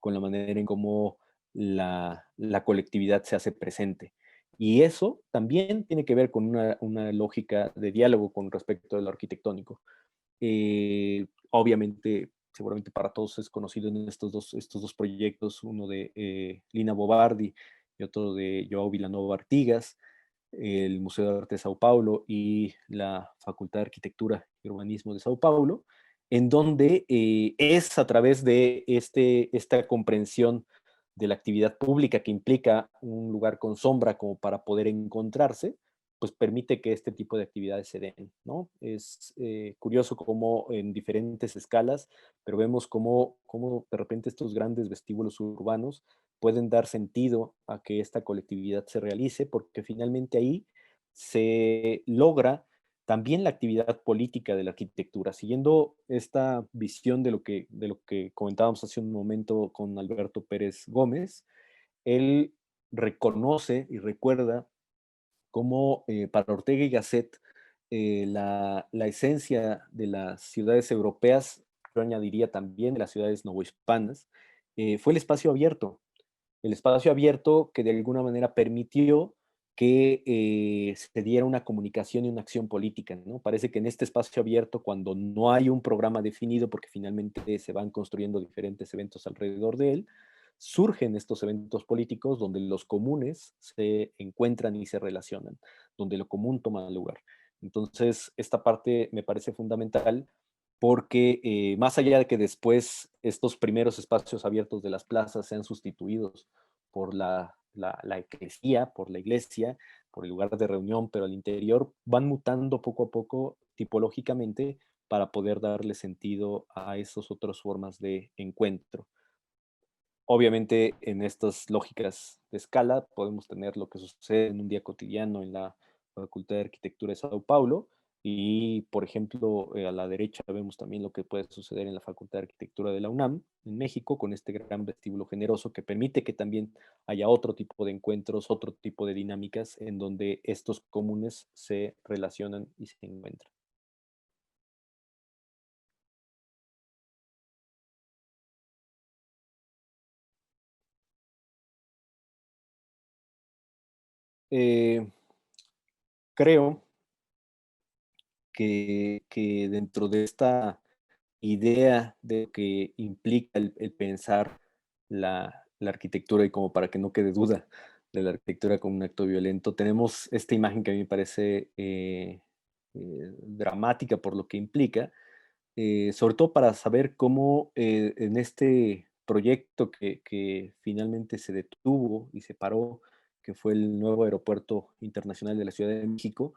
la manera en cómo la colectividad se hace presente. Y eso también tiene que ver con una lógica de diálogo con respecto a lo arquitectónico. Obviamente, seguramente para todos es conocido en estos dos proyectos, uno de Lina Bobardi y otro de Joao Vilanova Artigas, el Museo de Arte de Sao Paulo y la Facultad de Arquitectura y Urbanismo de Sao Paulo, en donde es a través de esta comprensión de la actividad pública que implica un lugar con sombra como para poder encontrarse, pues permite que este tipo de actividades se den, ¿no? Es curioso cómo en diferentes escalas, pero vemos cómo de repente estos grandes vestíbulos urbanos pueden dar sentido a que esta colectividad se realice, porque finalmente ahí se logra también la actividad política de la arquitectura, siguiendo esta visión de lo que comentábamos hace un momento con Alberto Pérez Gómez. Él reconoce y recuerda cómo para Ortega y Gasset la esencia de las ciudades europeas, yo añadiría también de las ciudades novohispanas, fue el espacio abierto que de alguna manera permitió que se diera una comunicación y una acción política, ¿no? Parece que en este espacio abierto, cuando no hay un programa definido, porque finalmente se van construyendo diferentes eventos alrededor de él, surgen estos eventos políticos donde los comunes se encuentran y se relacionan, donde lo común toma lugar. Entonces, esta parte me parece fundamental porque más allá de que después estos primeros espacios abiertos de las plazas sean sustituidos por la eclesía, por la iglesia, por el lugar de reunión, pero al interior van mutando poco a poco tipológicamente para poder darle sentido a esas otras formas de encuentro. Obviamente, en estas lógicas de escala, podemos tener lo que sucede en un día cotidiano en la Facultad de Arquitectura de Sao Paulo y, por ejemplo, a la derecha vemos también lo que puede suceder en la Facultad de Arquitectura de la UNAM, en México, con este gran vestíbulo generoso que permite que también haya otro tipo de encuentros, otro tipo de dinámicas en donde estos comunes se relacionan y se encuentran. Eh, creo que dentro de esta idea de lo que implica el pensar la arquitectura y como para que no quede duda de la arquitectura como un acto violento, tenemos esta imagen que a mí me parece dramática por lo que implica, sobre todo para saber cómo en este proyecto que finalmente se detuvo y se paró, que fue el nuevo aeropuerto internacional de la Ciudad de México,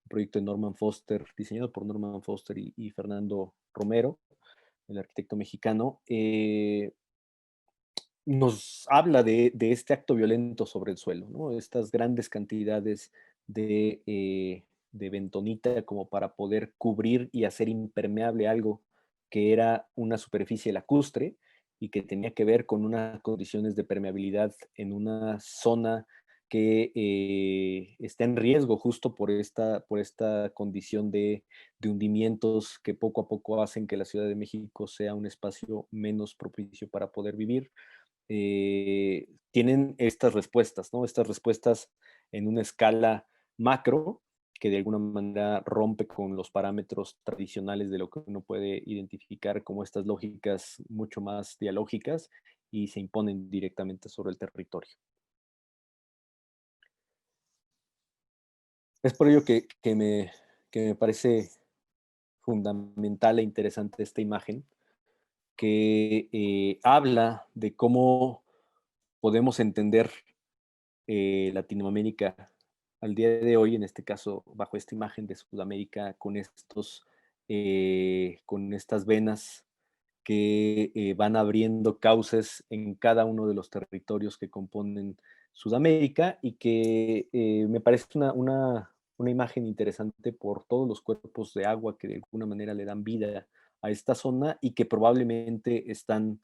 un proyecto de Norman Foster, diseñado por Norman Foster y Fernando Romero, el arquitecto mexicano, nos habla de este acto violento sobre el suelo, ¿no? Estas grandes cantidades de bentonita como para poder cubrir y hacer impermeable algo que era una superficie lacustre y que tenía que ver con unas condiciones de permeabilidad en una zona que está en riesgo justo por esta condición de hundimientos que poco a poco hacen que la Ciudad de México sea un espacio menos propicio para poder vivir. Tienen estas respuestas, ¿no? Estas respuestas en una escala macro que de alguna manera rompe con los parámetros tradicionales de lo que uno puede identificar como estas lógicas mucho más dialógicas y se imponen directamente sobre el territorio. Es por ello que me parece fundamental e interesante esta imagen que habla de cómo podemos entender Latinoamérica al día de hoy, en este caso bajo esta imagen de Sudamérica, con estas venas que van abriendo cauces en cada uno de los territorios que componen Sudamérica y que me parece una imagen interesante por todos los cuerpos de agua que de alguna manera le dan vida a esta zona y que probablemente están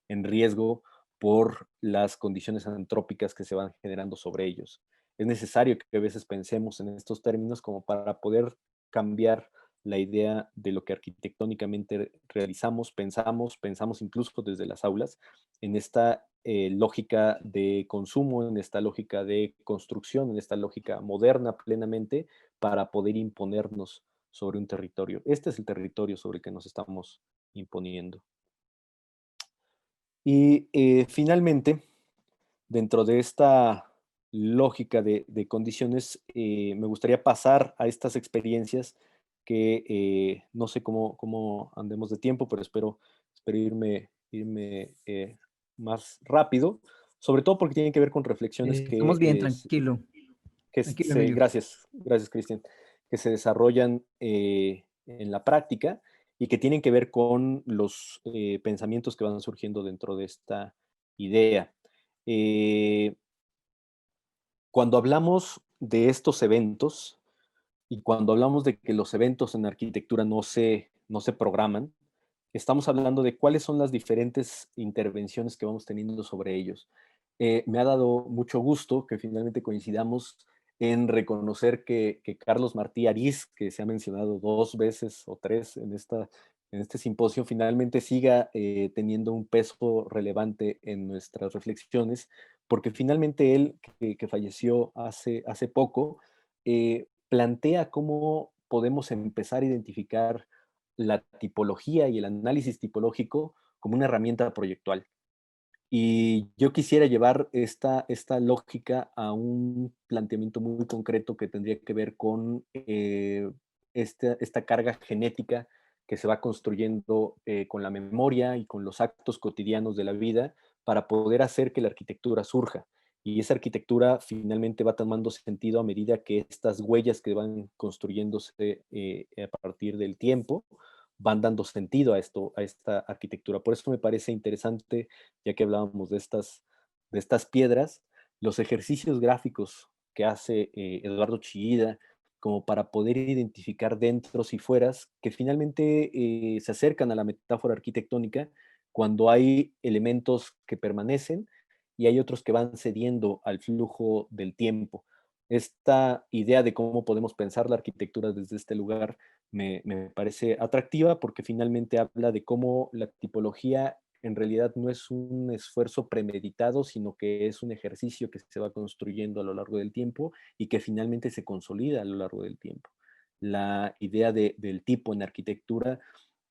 en riesgo por las condiciones antrópicas que se van generando sobre ellos. Es necesario que a veces pensemos en estos términos como para poder cambiar la idea de lo que arquitectónicamente realizamos, pensamos incluso desde las aulas, en esta lógica de consumo, en esta lógica de construcción, en esta lógica moderna plenamente, para poder imponernos sobre un territorio. Este es el territorio sobre el que nos estamos imponiendo. Y finalmente, dentro de esta lógica de condiciones, me gustaría pasar a estas experiencias que no sé cómo andemos de tiempo, pero espero irme más rápido, sobre todo porque tienen que ver con reflexiones Estamos bien, tranquilo, tranquilo, Emilio. gracias Cristian, que se desarrollan en la práctica y que tienen que ver con los pensamientos que van surgiendo dentro de esta idea. Eh, Cuando hablamos de estos eventos y cuando hablamos de que los eventos en arquitectura no se programan, estamos hablando de cuáles son las diferentes intervenciones que vamos teniendo sobre ellos. Me ha dado mucho gusto que finalmente coincidamos en reconocer que Carlos Martí Ariz, que se ha mencionado 2 veces o 3 en este simposio, finalmente siga teniendo un peso relevante en nuestras reflexiones, porque finalmente él, que falleció hace poco, plantea cómo podemos empezar a identificar la tipología y el análisis tipológico como una herramienta proyectual. Y yo quisiera llevar esta lógica a un planteamiento muy concreto que tendría que ver con esta carga genética que se va construyendo con la memoria y con los actos cotidianos de la vida para poder hacer que la arquitectura surja. Y esa arquitectura finalmente va tomando sentido a medida que estas huellas que van construyéndose a partir del tiempo van dando sentido a esto, a esta arquitectura. Por eso me parece interesante, ya que hablábamos de estas piedras, los ejercicios gráficos que hace Eduardo Chillida, como para poder identificar dentros y fueras, que finalmente se acercan a la metáfora arquitectónica cuando hay elementos que permanecen y hay otros que van cediendo al flujo del tiempo. Esta idea de cómo podemos pensar la arquitectura desde este lugar me parece atractiva porque finalmente habla de cómo la tipología en realidad no es un esfuerzo premeditado, sino que es un ejercicio que se va construyendo a lo largo del tiempo y que finalmente se consolida a lo largo del tiempo. La idea del tipo en arquitectura,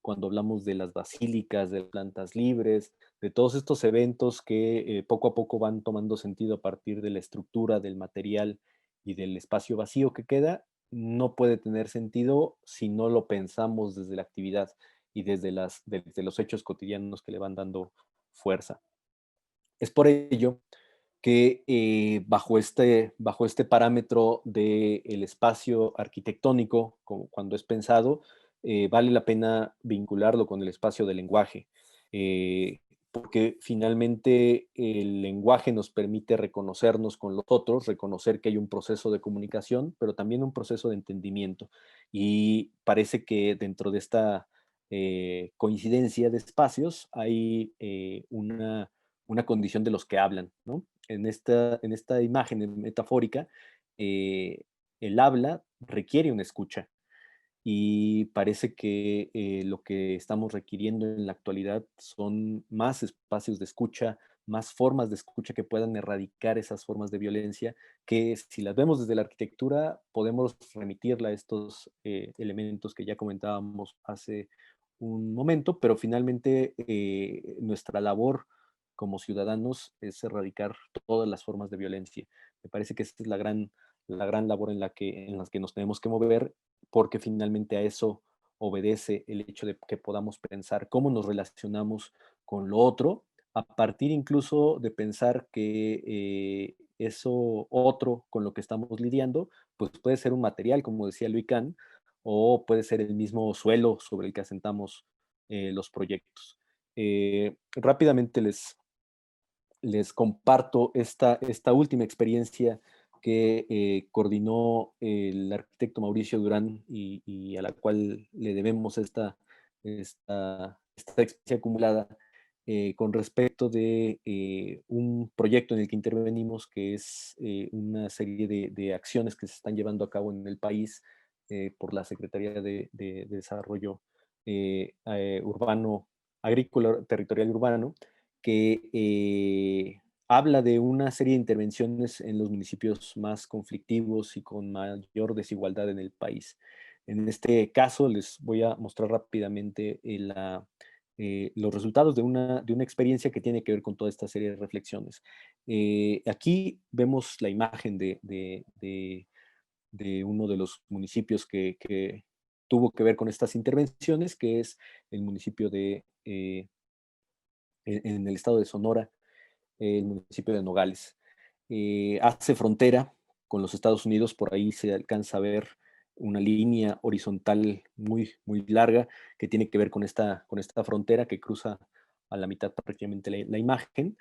cuando hablamos de las basílicas, de plantas libres, de todos estos eventos que poco a poco van tomando sentido a partir de la estructura, del material y del espacio vacío que queda, no puede tener sentido si no lo pensamos desde la actividad y desde los hechos cotidianos que le van dando fuerza. Es por ello que bajo este parámetro del espacio arquitectónico, como cuando es pensado, vale la pena vincularlo con el espacio del lenguaje, porque finalmente el lenguaje nos permite reconocernos con los otros, reconocer que hay un proceso de comunicación, pero también un proceso de entendimiento. Y parece que dentro de esta coincidencia de espacios hay una condición de los que hablan, ¿no? En esta imagen metafórica, eh, el habla requiere una escucha y parece que lo que estamos requiriendo en la actualidad son más espacios de escucha, más formas de escucha que puedan erradicar esas formas de violencia, que si las vemos desde la arquitectura, podemos remitirla a estos elementos que ya comentábamos hace un momento, pero finalmente nuestra labor como ciudadanos es erradicar todas las formas de violencia. Me parece que esta es la gran labor en las que nos tenemos que mover, porque finalmente a eso obedece el hecho de que podamos pensar cómo nos relacionamos con lo otro, a partir incluso de pensar que eso otro con lo que estamos lidiando, pues puede ser un material, como decía Louis Kahn, o puede ser el mismo suelo sobre el que asentamos los proyectos. Rápidamente les comparto esta última experiencia que coordinó el arquitecto Mauricio Durán y a la cual le debemos esta experiencia acumulada. con respecto de un proyecto en el que intervenimos, que es una serie de acciones que se están llevando a cabo en el país por la Secretaría de Desarrollo Urbano, Agrícola, Territorial y Urbano, que habla de una serie de intervenciones en los municipios más conflictivos y con mayor desigualdad en el país. En este caso, les voy a mostrar rápidamente los resultados de una experiencia que tiene que ver con toda esta serie de reflexiones. Aquí vemos la imagen de uno de los municipios que tuvo que ver con estas intervenciones, que es el municipio en el estado de Sonora, el municipio de Nogales. Hace frontera con los Estados Unidos, por ahí se alcanza a ver una línea horizontal muy larga que tiene que ver con esta frontera que cruza a la mitad prácticamente la imagen.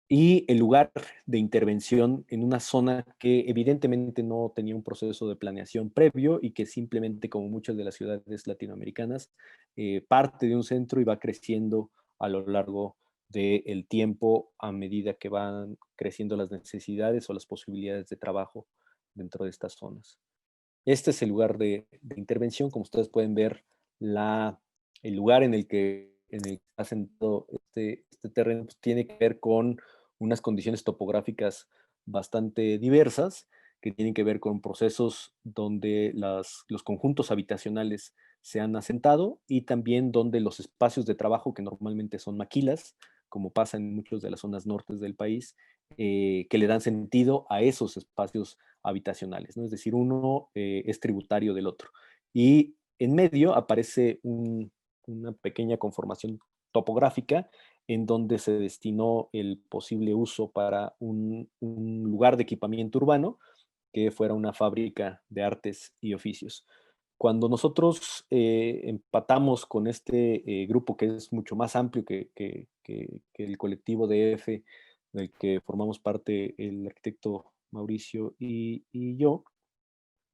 Y el lugar de intervención en una zona que evidentemente no tenía un proceso de planeación previo y que simplemente, como muchas de las ciudades latinoamericanas, parte de un centro y va creciendo a lo largo del tiempo a medida que van creciendo las necesidades o las posibilidades de trabajo dentro de estas zonas. Este es el lugar de intervención. Como ustedes pueden ver, el lugar en el que está sentado este terreno pues, tiene que ver con unas condiciones topográficas bastante diversas, que tienen que ver con procesos donde los conjuntos habitacionales se han asentado y también donde los espacios de trabajo, que normalmente son maquilas, como pasa en muchas de las zonas nortes del país, que le dan sentido a esos espacios habitacionales, ¿no? Es decir, uno es tributario del otro. Y en medio aparece una pequeña conformación topográfica en donde se destinó el posible uso para un lugar de equipamiento urbano que fuera una fábrica de artes y oficios. Cuando nosotros empatamos con este grupo que es mucho más amplio que el colectivo de EF, del que formamos parte el arquitecto Mauricio y yo,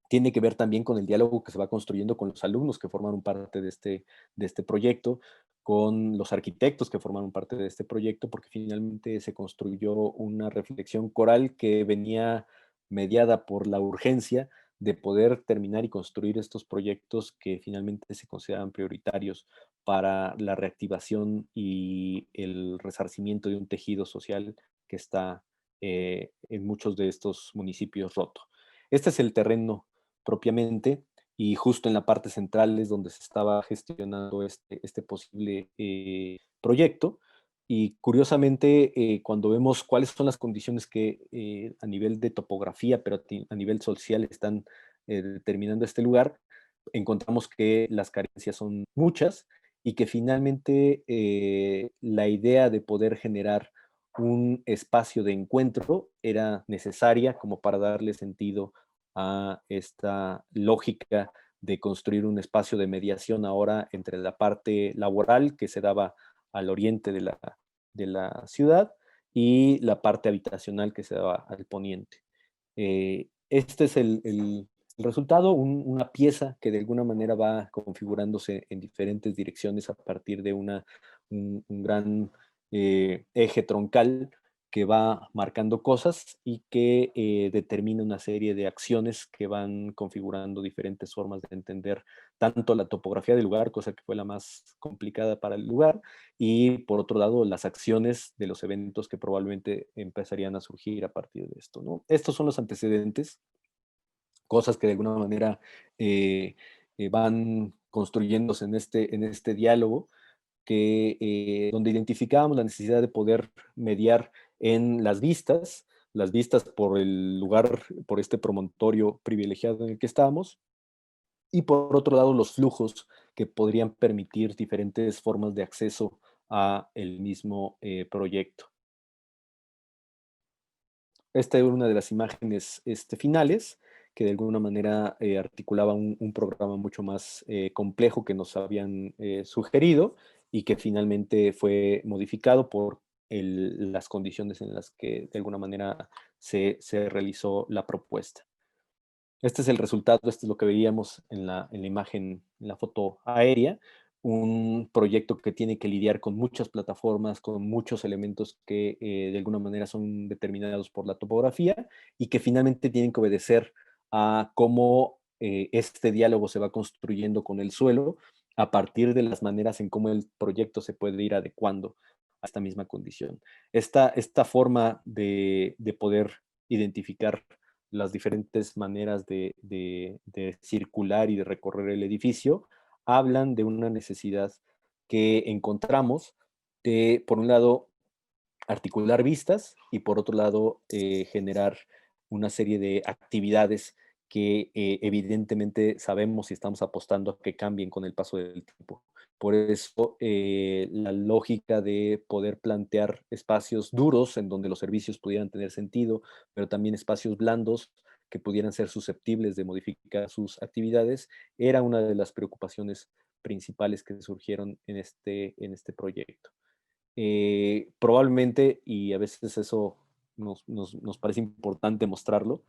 tiene que ver también con el diálogo que se va construyendo con los alumnos que formaron parte de este proyecto, con los arquitectos que formaron parte de este proyecto, porque finalmente se construyó una reflexión coral que venía mediada por la urgencia de poder terminar y construir estos proyectos que finalmente se consideran prioritarios para la reactivación y el resarcimiento de un tejido social que está en muchos de estos municipios roto. Este es el terreno propiamente, y justo en la parte central es donde se estaba gestionando este posible proyecto. Y curiosamente, cuando vemos cuáles son las condiciones que a nivel de topografía, pero a nivel social están determinando este lugar, encontramos que las carencias son muchas y que finalmente la idea de poder generar un espacio de encuentro era necesaria como para darle sentido a esta lógica de construir un espacio de mediación ahora entre la parte laboral que se daba al oriente de la ciudad y la parte habitacional que se daba al poniente. Este es el resultado, una pieza que de alguna manera va configurándose en diferentes direcciones a partir de un gran eje troncal que va marcando cosas y que determina una serie de acciones que van configurando diferentes formas de entender tanto la topografía del lugar, cosa que fue la más complicada para el lugar, y por otro lado las acciones de los eventos que probablemente empezarían a surgir a partir de esto, ¿no? Estos son los antecedentes, cosas que de alguna manera van construyéndose en este diálogo donde identificábamos la necesidad de poder mediar en las vistas por el lugar, por este promontorio privilegiado en el que estábamos, y por otro lado los flujos que podrían permitir diferentes formas de acceso a el mismo proyecto. Esta es una de las imágenes finales que de alguna manera articulaba un programa mucho más complejo que nos habían sugerido y que finalmente fue modificado por las condiciones en las que de alguna manera se realizó la propuesta. Este es el resultado, esto es lo que veíamos en la imagen, en la foto aérea. un proyecto que tiene que lidiar con muchas plataformas, con muchos elementos que de alguna manera son determinados por la topografía y que finalmente tienen que obedecer a cómo este diálogo se va construyendo con el suelo a partir de las maneras en cómo el proyecto se puede ir adecuando a esta misma condición. Esta forma de poder identificar las diferentes maneras de circular y de recorrer el edificio hablan de una necesidad que encontramos de, por un lado, articular vistas y por otro lado, generar una serie de actividades que evidentemente sabemos y estamos apostando a que cambien con el paso del tiempo. Por eso, la lógica de poder plantear espacios duros en donde los servicios pudieran tener sentido, pero también espacios blandos que pudieran ser susceptibles de modificar sus actividades, era una de las preocupaciones principales que surgieron en este proyecto. Probablemente, y a veces eso nos parece importante mostrarlo,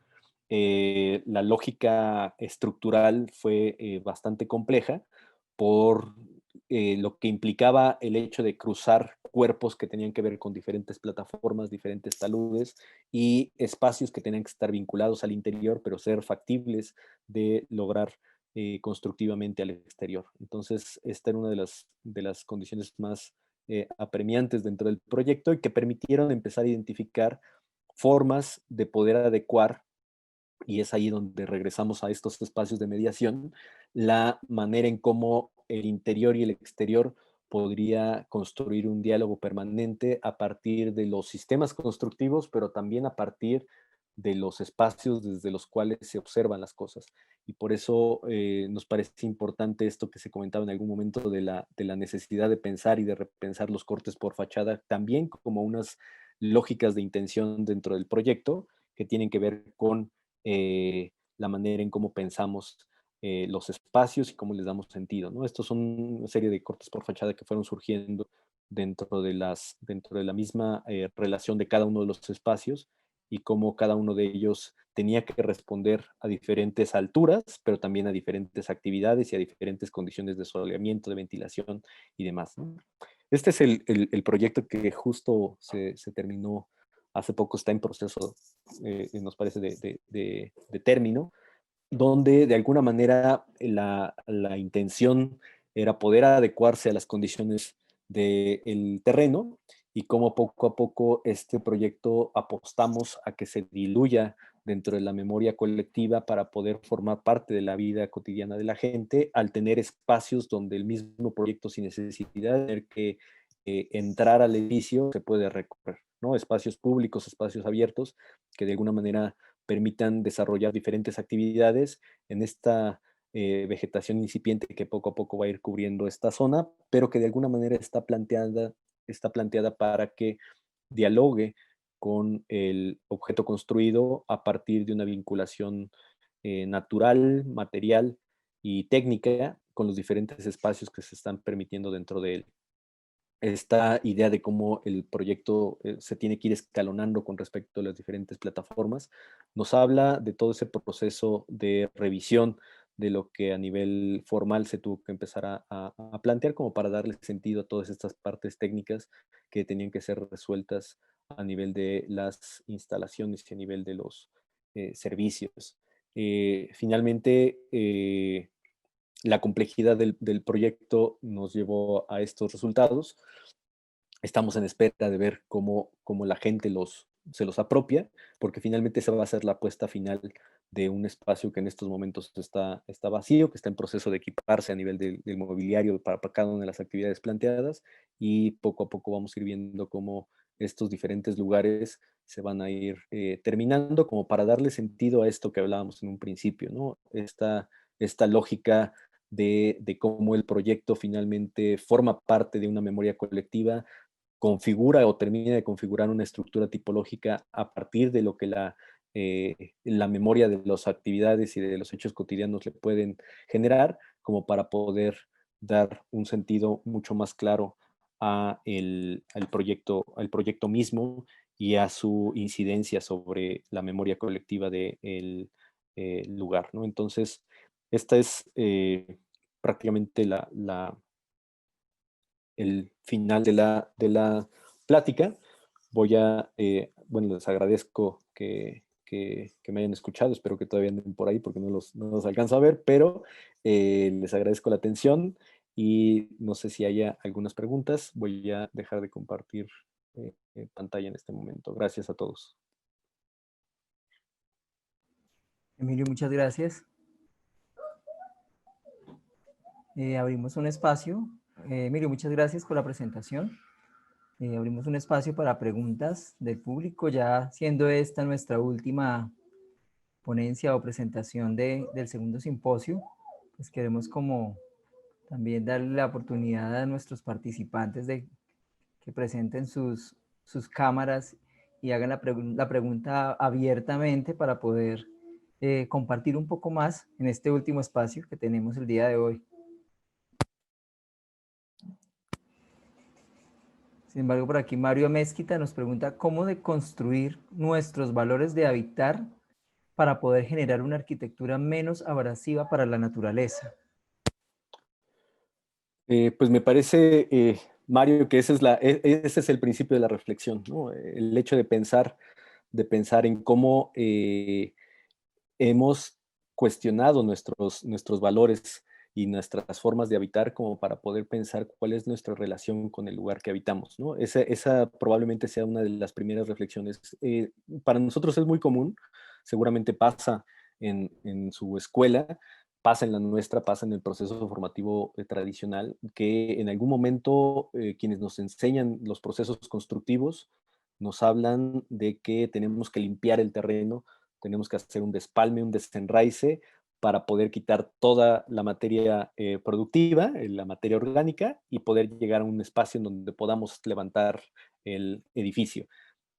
la lógica estructural fue bastante compleja por lo que implicaba el hecho de cruzar cuerpos que tenían que ver con diferentes plataformas, diferentes taludes y espacios que tenían que estar vinculados al interior, pero ser factibles de lograr constructivamente al exterior. Entonces, esta era una de las condiciones más apremiantes dentro del proyecto y que permitieron empezar a identificar formas de poder adecuar, y es ahí donde regresamos a estos espacios de mediación, la manera en cómo el interior y el exterior podría construir un diálogo permanente a partir de los sistemas constructivos, pero también a partir de los espacios desde los cuales se observan las cosas. Y por eso nos parece importante esto que se comentaba en algún momento de la necesidad de pensar y de repensar los cortes por fachada, también como unas lógicas de intención dentro del proyecto que tienen que ver con la manera en cómo pensamos los espacios y cómo les damos sentido, ¿no? Estos son una serie de cortes por fachada que fueron surgiendo dentro de la misma relación de cada uno de los espacios y cómo cada uno de ellos tenía que responder a diferentes alturas, pero también a diferentes actividades y a diferentes condiciones de soleamiento, de ventilación y demás, ¿no? Este es el proyecto que justo se terminó hace poco, está en proceso, nos parece, de término, donde de alguna manera la intención era poder adecuarse a las condiciones del terreno y cómo poco a poco este proyecto apostamos a que se diluya dentro de la memoria colectiva para poder formar parte de la vida cotidiana de la gente al tener espacios donde el mismo proyecto sin necesidad de tener que entrar al edificio se puede recorrer, ¿no? Espacios públicos, espacios abiertos que de alguna manera permitan desarrollar diferentes actividades en esta vegetación incipiente que poco a poco va a ir cubriendo esta zona, pero que de alguna manera está planteada para que dialogue con el objeto construido a partir de una vinculación natural, material y técnica con los diferentes espacios que se están permitiendo dentro de él. Esta idea de cómo el proyecto se tiene que ir escalonando con respecto a las diferentes plataformas, nos habla de todo ese proceso de revisión de lo que a nivel formal se tuvo que empezar a plantear como para darle sentido a todas estas partes técnicas que tenían que ser resueltas a nivel de las instalaciones y a nivel de los servicios. Finalmente, la complejidad del proyecto nos llevó a estos resultados. Estamos en espera de ver cómo la gente se los apropia, porque finalmente esa va a ser la apuesta final de un espacio que en estos momentos está vacío, que está en proceso de equiparse a nivel del mobiliario para cada una de las actividades planteadas, y poco a poco vamos a ir viendo cómo estos diferentes lugares se van a ir terminando, como para darle sentido a esto que hablábamos en un principio, ¿no? Esta lógica de cómo el proyecto finalmente forma parte de una memoria colectiva, configura o termina de configurar una estructura tipológica a partir de lo que la memoria de las actividades y de los hechos cotidianos le pueden generar, como para poder dar un sentido mucho más claro al proyecto mismo y a su incidencia sobre la memoria colectiva del lugar, ¿no? Entonces, esta es prácticamente el final de la plática. Bueno, les agradezco que me hayan escuchado. Espero que todavía anden por ahí porque no los alcanzo a ver, pero les agradezco la atención y no sé si haya algunas preguntas. Voy a dejar de compartir pantalla en este momento. Gracias a todos. Emilio, muchas gracias. Abrimos un espacio. Emilio, muchas gracias por la presentación. Abrimos un espacio para preguntas del público, ya siendo esta nuestra última ponencia o presentación del segundo simposio. Pues queremos como también darle la oportunidad a nuestros participantes de que presenten sus cámaras y hagan la pregunta abiertamente para poder compartir un poco más en este último espacio que tenemos el día de hoy. Sin embargo, por aquí Mario Mezquita nos pregunta cómo deconstruir nuestros valores de habitar para poder generar una arquitectura menos abrasiva para la naturaleza. Pues me parece, Mario, que ese es el principio de la reflexión, ¿no? El hecho de pensar en cómo hemos cuestionado nuestros valores y nuestras formas de habitar como para poder pensar cuál es nuestra relación con el lugar que habitamos, ¿no? Esa probablemente sea una de las primeras reflexiones. Para nosotros es muy común, seguramente pasa en su escuela, pasa en la nuestra, pasa en el proceso formativo tradicional, que en algún momento quienes nos enseñan los procesos constructivos nos hablan de que tenemos que limpiar el terreno, tenemos que hacer un despalme, un desenraice para poder quitar toda la materia productiva, la materia orgánica, y poder llegar a un espacio en donde podamos levantar el edificio.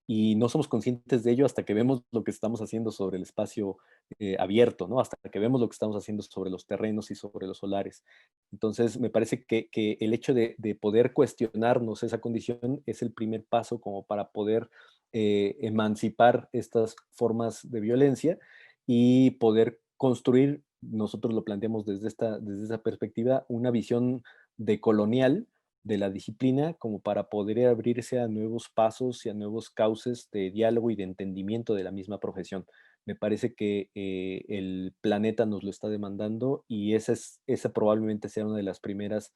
Y no somos conscientes de ello hasta que vemos lo que estamos haciendo sobre el espacio abierto, ¿no? Hasta que vemos lo que estamos haciendo sobre los terrenos y sobre los solares. Entonces, me parece que el hecho de poder cuestionarnos esa condición es el primer paso como para poder emancipar estas formas de violencia y poder construir, nosotros lo planteamos desde esa perspectiva, una visión decolonial de la disciplina como para poder abrirse a nuevos pasos y a nuevos cauces de diálogo y de entendimiento de la misma profesión. Me parece que el planeta nos lo está demandando y esa probablemente sea una de las primeras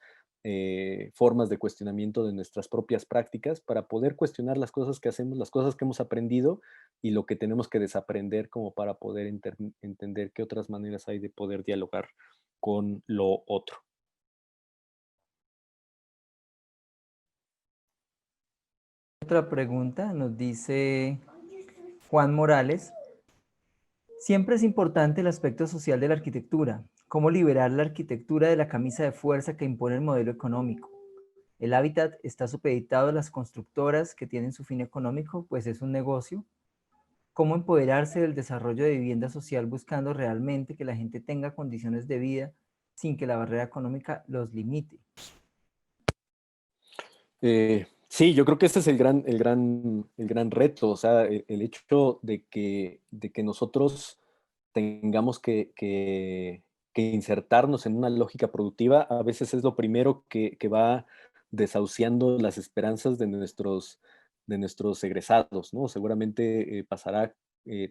formas de cuestionamiento de nuestras propias prácticas para poder cuestionar las cosas que hacemos, las cosas que hemos aprendido y lo que tenemos que desaprender como para poder entender qué otras maneras hay de poder dialogar con lo otro. Otra pregunta nos dice Juan Morales. Siempre es importante el aspecto social de la arquitectura. ¿Cómo liberar la arquitectura de la camisa de fuerza que impone el modelo económico? El hábitat está supeditado a las constructoras que tienen su fin económico, pues es un negocio. ¿Cómo empoderarse del desarrollo de vivienda social buscando realmente que la gente tenga condiciones de vida sin que la barrera económica los limite? Sí, yo creo que este es el gran reto, o sea, el hecho de que nosotros tengamos que insertarnos en una lógica productiva, a veces es lo primero que va desahuciando las esperanzas de nuestros egresados, ¿no? Seguramente pasará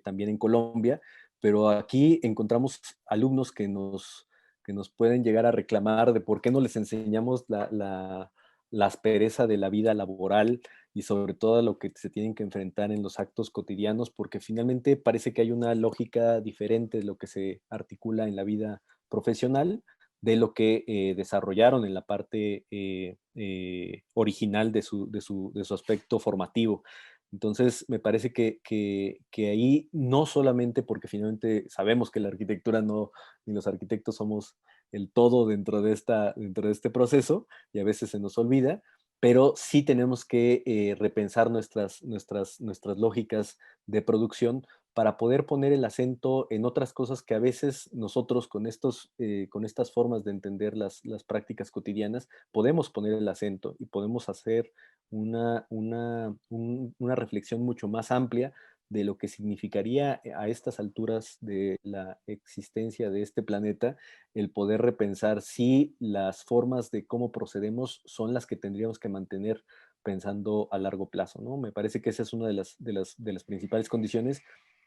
también en Colombia, pero aquí encontramos alumnos que nos pueden llegar a reclamar de por qué no les enseñamos la aspereza de la vida laboral y sobre todo a lo que se tienen que enfrentar en los actos cotidianos, porque finalmente parece que hay una lógica diferente de lo que se articula en la vida profesional de lo que desarrollaron en la parte original de su aspecto formativo. Entonces, me parece que ahí no solamente porque finalmente sabemos que la arquitectura no, ni los arquitectos somos el todo dentro de este proceso, y a veces se nos olvida, pero sí tenemos que repensar nuestras lógicas de producción para poder poner el acento en otras cosas que a veces nosotros con estas formas de entender las prácticas cotidianas podemos poner el acento y podemos hacer una reflexión mucho más amplia de lo que significaría a estas alturas de la existencia de este planeta el poder repensar si las formas de cómo procedemos son las que tendríamos que mantener pensando a largo plazo, ¿no? Me parece que esa es una de las principales condiciones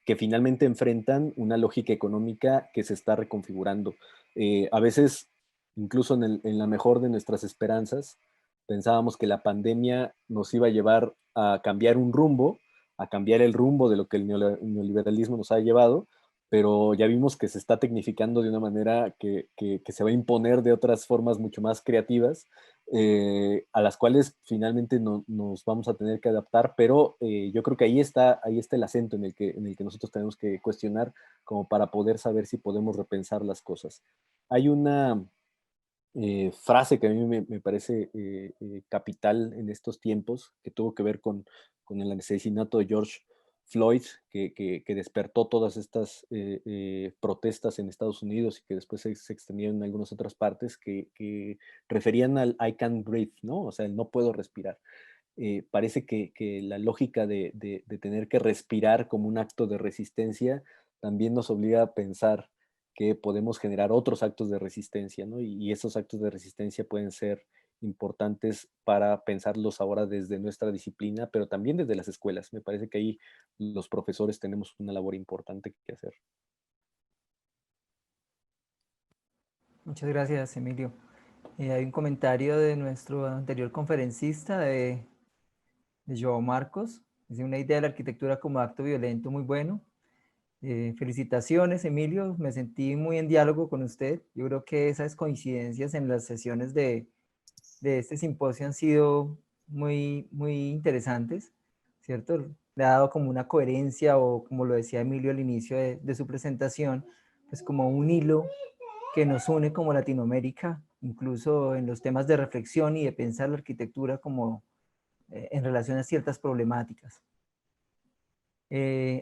que finalmente enfrentan una lógica económica que se está reconfigurando. A veces, incluso en la mejor de nuestras esperanzas, pensábamos que la pandemia nos iba a llevar a cambiar un rumbo, a cambiar el rumbo de lo que el neoliberalismo nos ha llevado, pero ya vimos que se está tecnificando de una manera que se va a imponer de otras formas mucho más creativas, a las cuales finalmente nos vamos a tener que adaptar, pero yo creo que ahí está el acento en el que nosotros tenemos que cuestionar como para poder saber si podemos repensar las cosas. Hay una frase que a mí me parece capital en estos tiempos, que tuvo que ver con el asesinato de George Floyd, que despertó todas estas protestas en Estados Unidos y que después se extendieron en algunas otras partes, que referían al I can't breathe, ¿no? O sea, el no puedo respirar. Parece que la lógica de tener que respirar como un acto de resistencia también nos obliga a pensar que podemos generar otros actos de resistencia, ¿no? Y esos actos de resistencia pueden ser importantes para pensarlos ahora desde nuestra disciplina, pero también desde las escuelas. Me parece que ahí los profesores tenemos una labor importante que hacer. Muchas gracias, Emilio. Hay un comentario de nuestro anterior conferencista, de Joao Marcos. Dice: una idea de la arquitectura como acto violento muy bueno. Felicitaciones, Emilio. Me sentí muy en diálogo con usted. Yo creo que esas coincidencias en las sesiones de este simposio han sido muy, muy interesantes, ¿cierto? Le ha dado como una coherencia, o como lo decía Emilio al inicio de su presentación, pues como un hilo que nos une como Latinoamérica, incluso en los temas de reflexión y de pensar la arquitectura como en relación a ciertas problemáticas.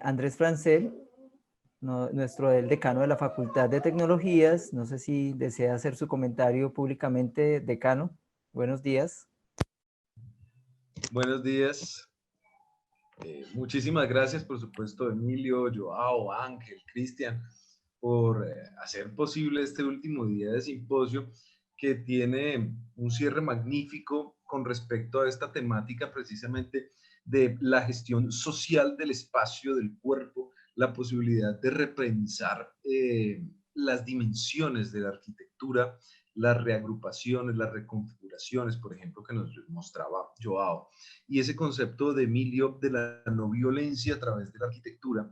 Andrés Francel, nuestro el decano de la Facultad de Tecnologías, no sé si desea hacer su comentario públicamente, decano. Buenos días. Buenos días. Muchísimas gracias, por supuesto, Emilio, Joao, Ángel, Cristian, por hacer posible este último día de simposio que tiene un cierre magnífico con respecto a esta temática precisamente de la gestión social del espacio, del cuerpo, la posibilidad de repensar las dimensiones de la arquitectura, las reagrupaciones, las reconfiguraciones, por ejemplo, que nos mostraba Joao. Y ese concepto de Emilio de la no violencia a través de la arquitectura,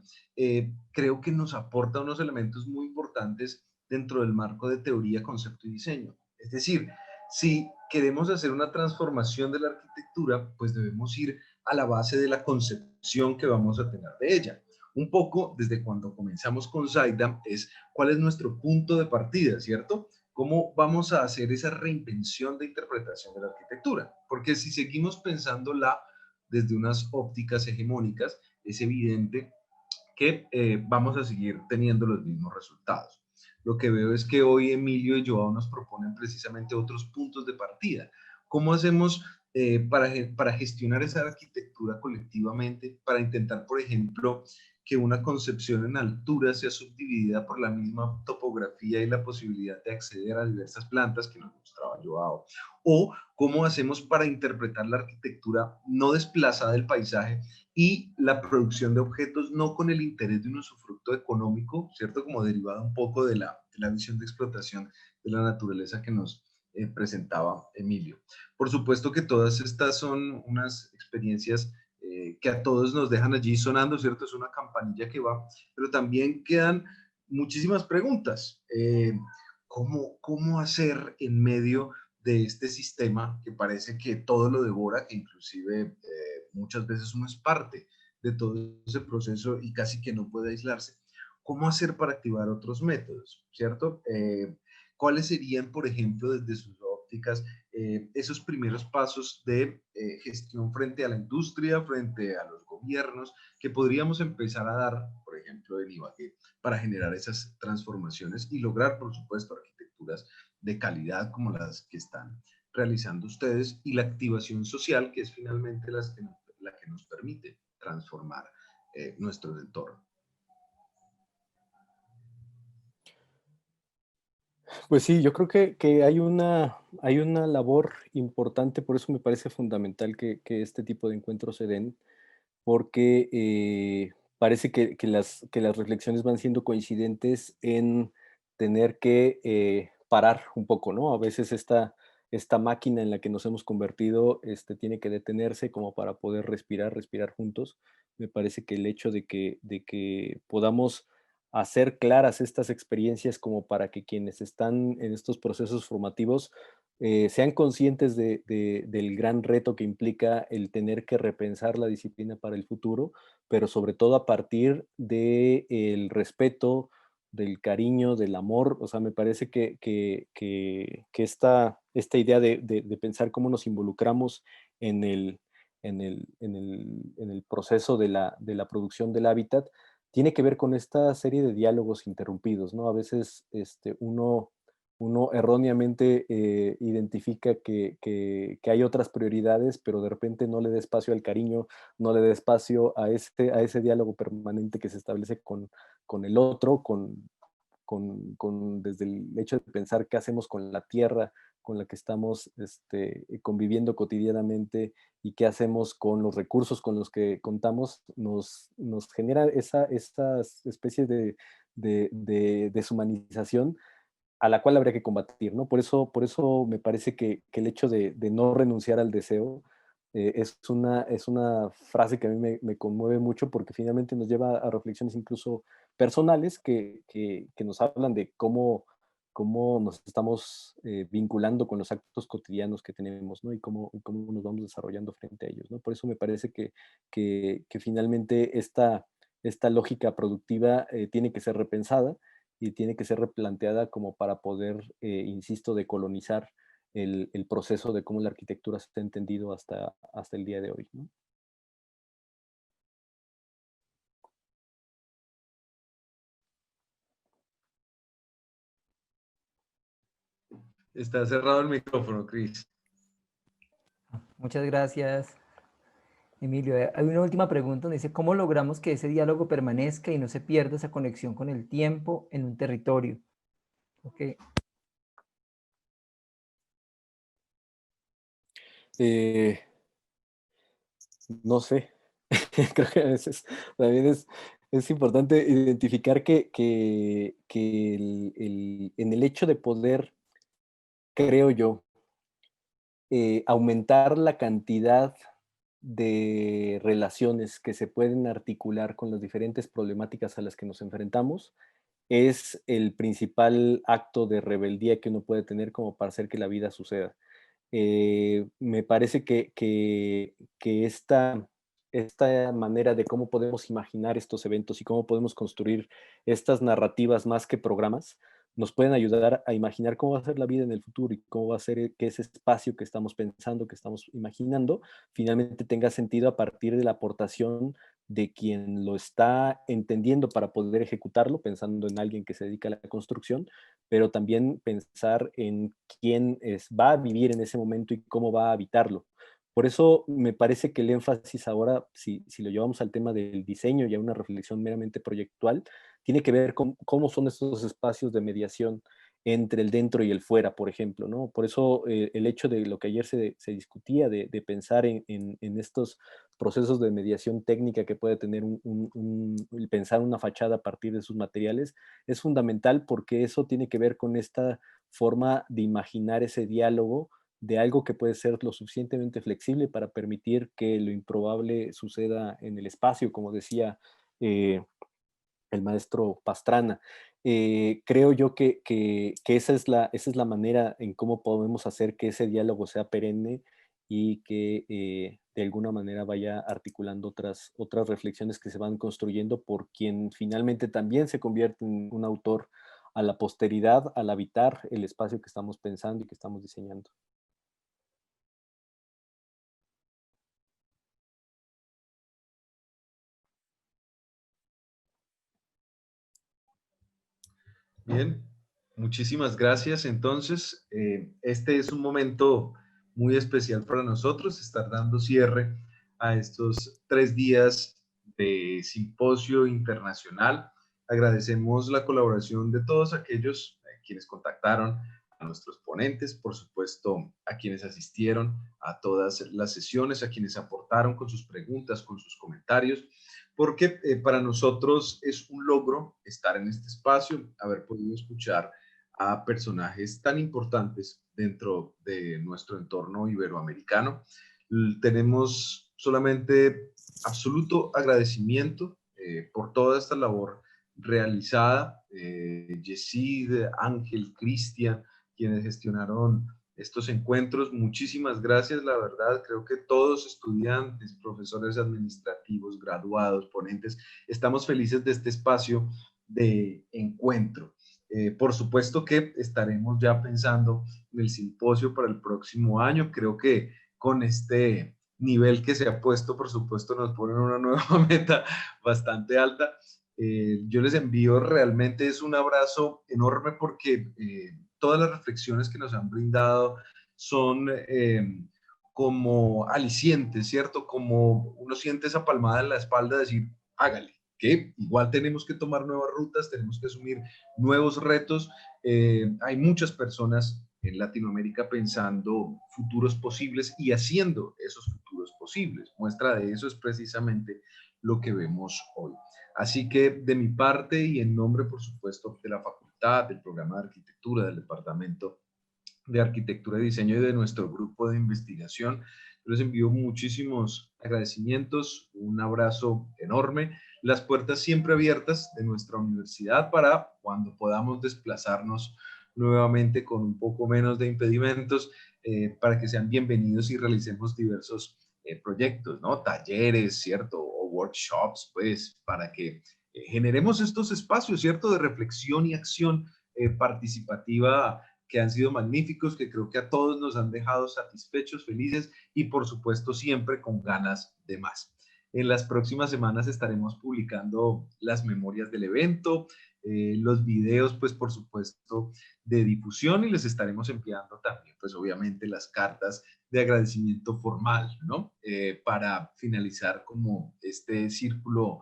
creo que nos aporta unos elementos muy importantes dentro del marco de teoría, concepto y diseño. Es decir, si queremos hacer una transformación de la arquitectura, pues debemos ir a la base de la concepción que vamos a tener de ella. Un poco desde cuando comenzamos con Zaida es cuál es nuestro punto de partida, ¿cierto? ¿Cómo vamos a hacer esa reinvención de interpretación de la arquitectura? Porque si seguimos pensándola desde unas ópticas hegemónicas, es evidente que vamos a seguir teniendo los mismos resultados. Lo que veo es que hoy Emilio y Joao nos proponen precisamente otros puntos de partida. ¿Cómo hacemos para gestionar esa arquitectura colectivamente, para intentar, por ejemplo, que una concepción en altura sea subdividida por la misma topografía y la posibilidad de acceder a diversas plantas que nos mostraba Joao? ¿O cómo hacemos para interpretar la arquitectura no desplazada del paisaje y la producción de objetos no con el interés de un usufructo económico, ¿cierto? Como derivado un poco de la visión de explotación de la naturaleza que nos presentaba Emilio. Por supuesto que todas estas son unas experiencias que a todos nos dejan allí sonando, ¿cierto? Es una campanilla que va, pero también quedan muchísimas preguntas. ¿Cómo hacer en medio de este sistema que parece que todo lo devora, que inclusive muchas veces uno es parte de todo ese proceso y casi que no puede aislarse? ¿Cómo hacer para activar otros métodos, cierto? ¿Cuáles serían, por ejemplo, desde sus ópticas, esos primeros pasos de gestión frente a la industria, frente a los gobiernos, que podríamos empezar a dar, por ejemplo, en Ibagué, para generar esas transformaciones y lograr, por supuesto, arquitecturas de calidad como las que están realizando ustedes, y la activación social, que es finalmente la que nos permite transformar nuestro entorno. Pues sí, yo creo que hay una labor importante, por eso me parece fundamental que este tipo de encuentros se den, porque parece que las reflexiones van siendo coincidentes en tener que parar un poco, ¿no? A veces esta máquina en la que nos hemos convertido tiene que detenerse como para poder respirar juntos. Me parece que el hecho de que podamos hacer claras estas experiencias como para que quienes están en estos procesos formativos sean conscientes del gran reto que implica el tener que repensar la disciplina para el futuro, pero sobre todo a partir del respeto, del cariño, del amor. O sea, me parece que esta idea de pensar cómo nos involucramos en el proceso de la producción del hábitat tiene que ver con esta serie de diálogos interrumpidos, ¿no? A veces uno erróneamente identifica que hay otras prioridades, pero de repente no le da espacio al cariño, no le da espacio a ese diálogo permanente que se establece con el otro, desde el hecho de pensar qué hacemos con la tierra con la que estamos conviviendo cotidianamente y qué hacemos con los recursos con los que contamos, nos genera esas especies de deshumanización a la cual habría que combatir, ¿no? Por eso me parece que el hecho de no renunciar al deseo es una frase que a mí me conmueve mucho porque finalmente nos lleva a reflexiones incluso personales que nos hablan de cómo nos estamos vinculando con los actos cotidianos que tenemos, ¿no? Y cómo nos vamos desarrollando frente a ellos, ¿no? Por eso me parece que finalmente esta lógica productiva tiene que ser repensada y tiene que ser replanteada como para poder, insisto, decolonizar el proceso de cómo la arquitectura se ha entendido hasta el día de hoy, ¿no? Está cerrado el micrófono, Cris. Muchas gracias, Emilio. Hay una última pregunta donde dice, ¿cómo logramos que ese diálogo permanezca y no se pierda esa conexión con el tiempo en un territorio? Okay. Eh, no sé, creo que a veces también es importante identificar que en el hecho de poder, creo yo, aumentar la cantidad de relaciones que se pueden articular con las diferentes problemáticas a las que nos enfrentamos, es el principal acto de rebeldía que uno puede tener como para hacer que la vida suceda. Me parece que esta manera de cómo podemos imaginar estos eventos y cómo podemos construir estas narrativas más que programas, nos pueden ayudar a imaginar cómo va a ser la vida en el futuro y cómo va a ser que ese espacio que estamos pensando, que estamos imaginando, finalmente tenga sentido a partir de la aportación de quien lo está entendiendo para poder ejecutarlo, pensando en alguien que se dedica a la construcción, pero también pensar en quién va a vivir en ese momento y cómo va a habitarlo. Por eso me parece que el énfasis ahora, si lo llevamos al tema del diseño y a una reflexión meramente proyectual, tiene que ver con cómo son estos espacios de mediación entre el dentro y el fuera, por ejemplo, ¿no? Por eso el hecho de lo que ayer se discutía, de pensar en estos procesos de mediación técnica que puede tener el pensar una fachada a partir de sus materiales, es fundamental porque eso tiene que ver con esta forma de imaginar ese diálogo de algo que puede ser lo suficientemente flexible para permitir que lo improbable suceda en el espacio, como decía el maestro Pastrana. Creo yo que esa es la manera en cómo podemos hacer que ese diálogo sea perenne y que de alguna manera vaya articulando otras reflexiones que se van construyendo por quien finalmente también se convierte en un autor a la posteridad al habitar el espacio que estamos pensando y que estamos diseñando. Bien, muchísimas gracias. Entonces, este es un momento muy especial para nosotros, estar dando cierre a estos 3 días de simposio internacional. Agradecemos la colaboración de todos aquellos quienes contactaron, a nuestros ponentes, por supuesto, a quienes asistieron a todas las sesiones, a quienes aportaron con sus preguntas, con sus comentarios, porque para nosotros es un logro estar en este espacio, haber podido escuchar a personajes tan importantes dentro de nuestro entorno iberoamericano. Tenemos solamente absoluto agradecimiento por toda esta labor realizada. Yesid, Ángel, Cristian, quienes gestionaron estos encuentros. Muchísimas gracias, la verdad. Creo que todos estudiantes, profesores administrativos, graduados, ponentes, estamos felices de este espacio de encuentro. Por supuesto que estaremos ya pensando en el simposio para el próximo año. Creo que con este nivel que se ha puesto, por supuesto, nos ponen una nueva meta bastante alta. Yo les envío realmente es un abrazo enorme porque todas las reflexiones que nos han brindado son como alicientes, ¿cierto? Como uno siente esa palmada en la espalda de decir, hágale, que igual tenemos que tomar nuevas rutas, tenemos que asumir nuevos retos. Hay muchas personas en Latinoamérica pensando futuros posibles y haciendo esos futuros posibles. Muestra de eso es precisamente lo que vemos hoy. Así que de mi parte y en nombre, por supuesto, de la facultad, del programa de arquitectura, del departamento de arquitectura y diseño y de nuestro grupo de investigación, les envío muchísimos agradecimientos, un abrazo enorme, las puertas siempre abiertas de nuestra universidad para cuando podamos desplazarnos nuevamente con un poco menos de impedimentos, para que sean bienvenidos y realicemos diversos proyectos, ¿no? Talleres, ¿cierto? O workshops, pues, para que generemos estos espacios, ¿cierto? De reflexión y acción participativa que han sido magníficos, que creo que a todos nos han dejado satisfechos, felices y por supuesto siempre con ganas de más. En las próximas semanas estaremos publicando las memorias del evento, los videos, pues por supuesto, de difusión y les estaremos enviando también, pues obviamente, las cartas de agradecimiento formal, ¿no? Para finalizar como este círculo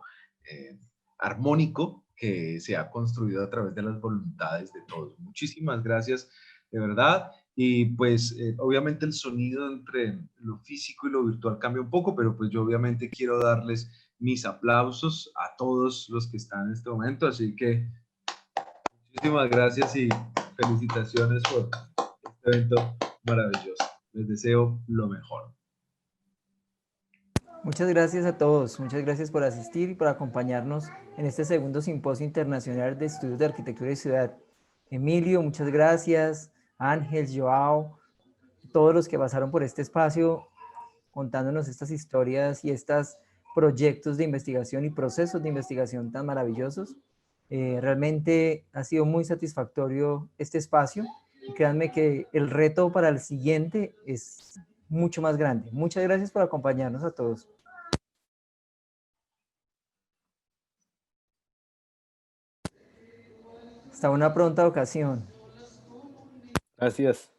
armónico que se ha construido a través de las voluntades de todos. Muchísimas gracias, de verdad. Y pues obviamente el sonido entre lo físico y lo virtual cambia un poco, pero pues yo obviamente quiero darles mis aplausos a todos los que están en este momento. Así que muchísimas gracias y felicitaciones por este evento maravilloso. Les deseo lo mejor. Muchas gracias a todos, muchas gracias por asistir y por acompañarnos en este segundo Simposio Internacional de Estudios de Arquitectura y Ciudad. Emilio, muchas gracias, Ángel, Joao, todos los que pasaron por este espacio contándonos estas historias y estos proyectos de investigación y procesos de investigación tan maravillosos. Realmente ha sido muy satisfactorio este espacio y créanme que el reto para el siguiente es mucho más grande. Muchas gracias por acompañarnos a todos. Hasta una pronta ocasión. Gracias.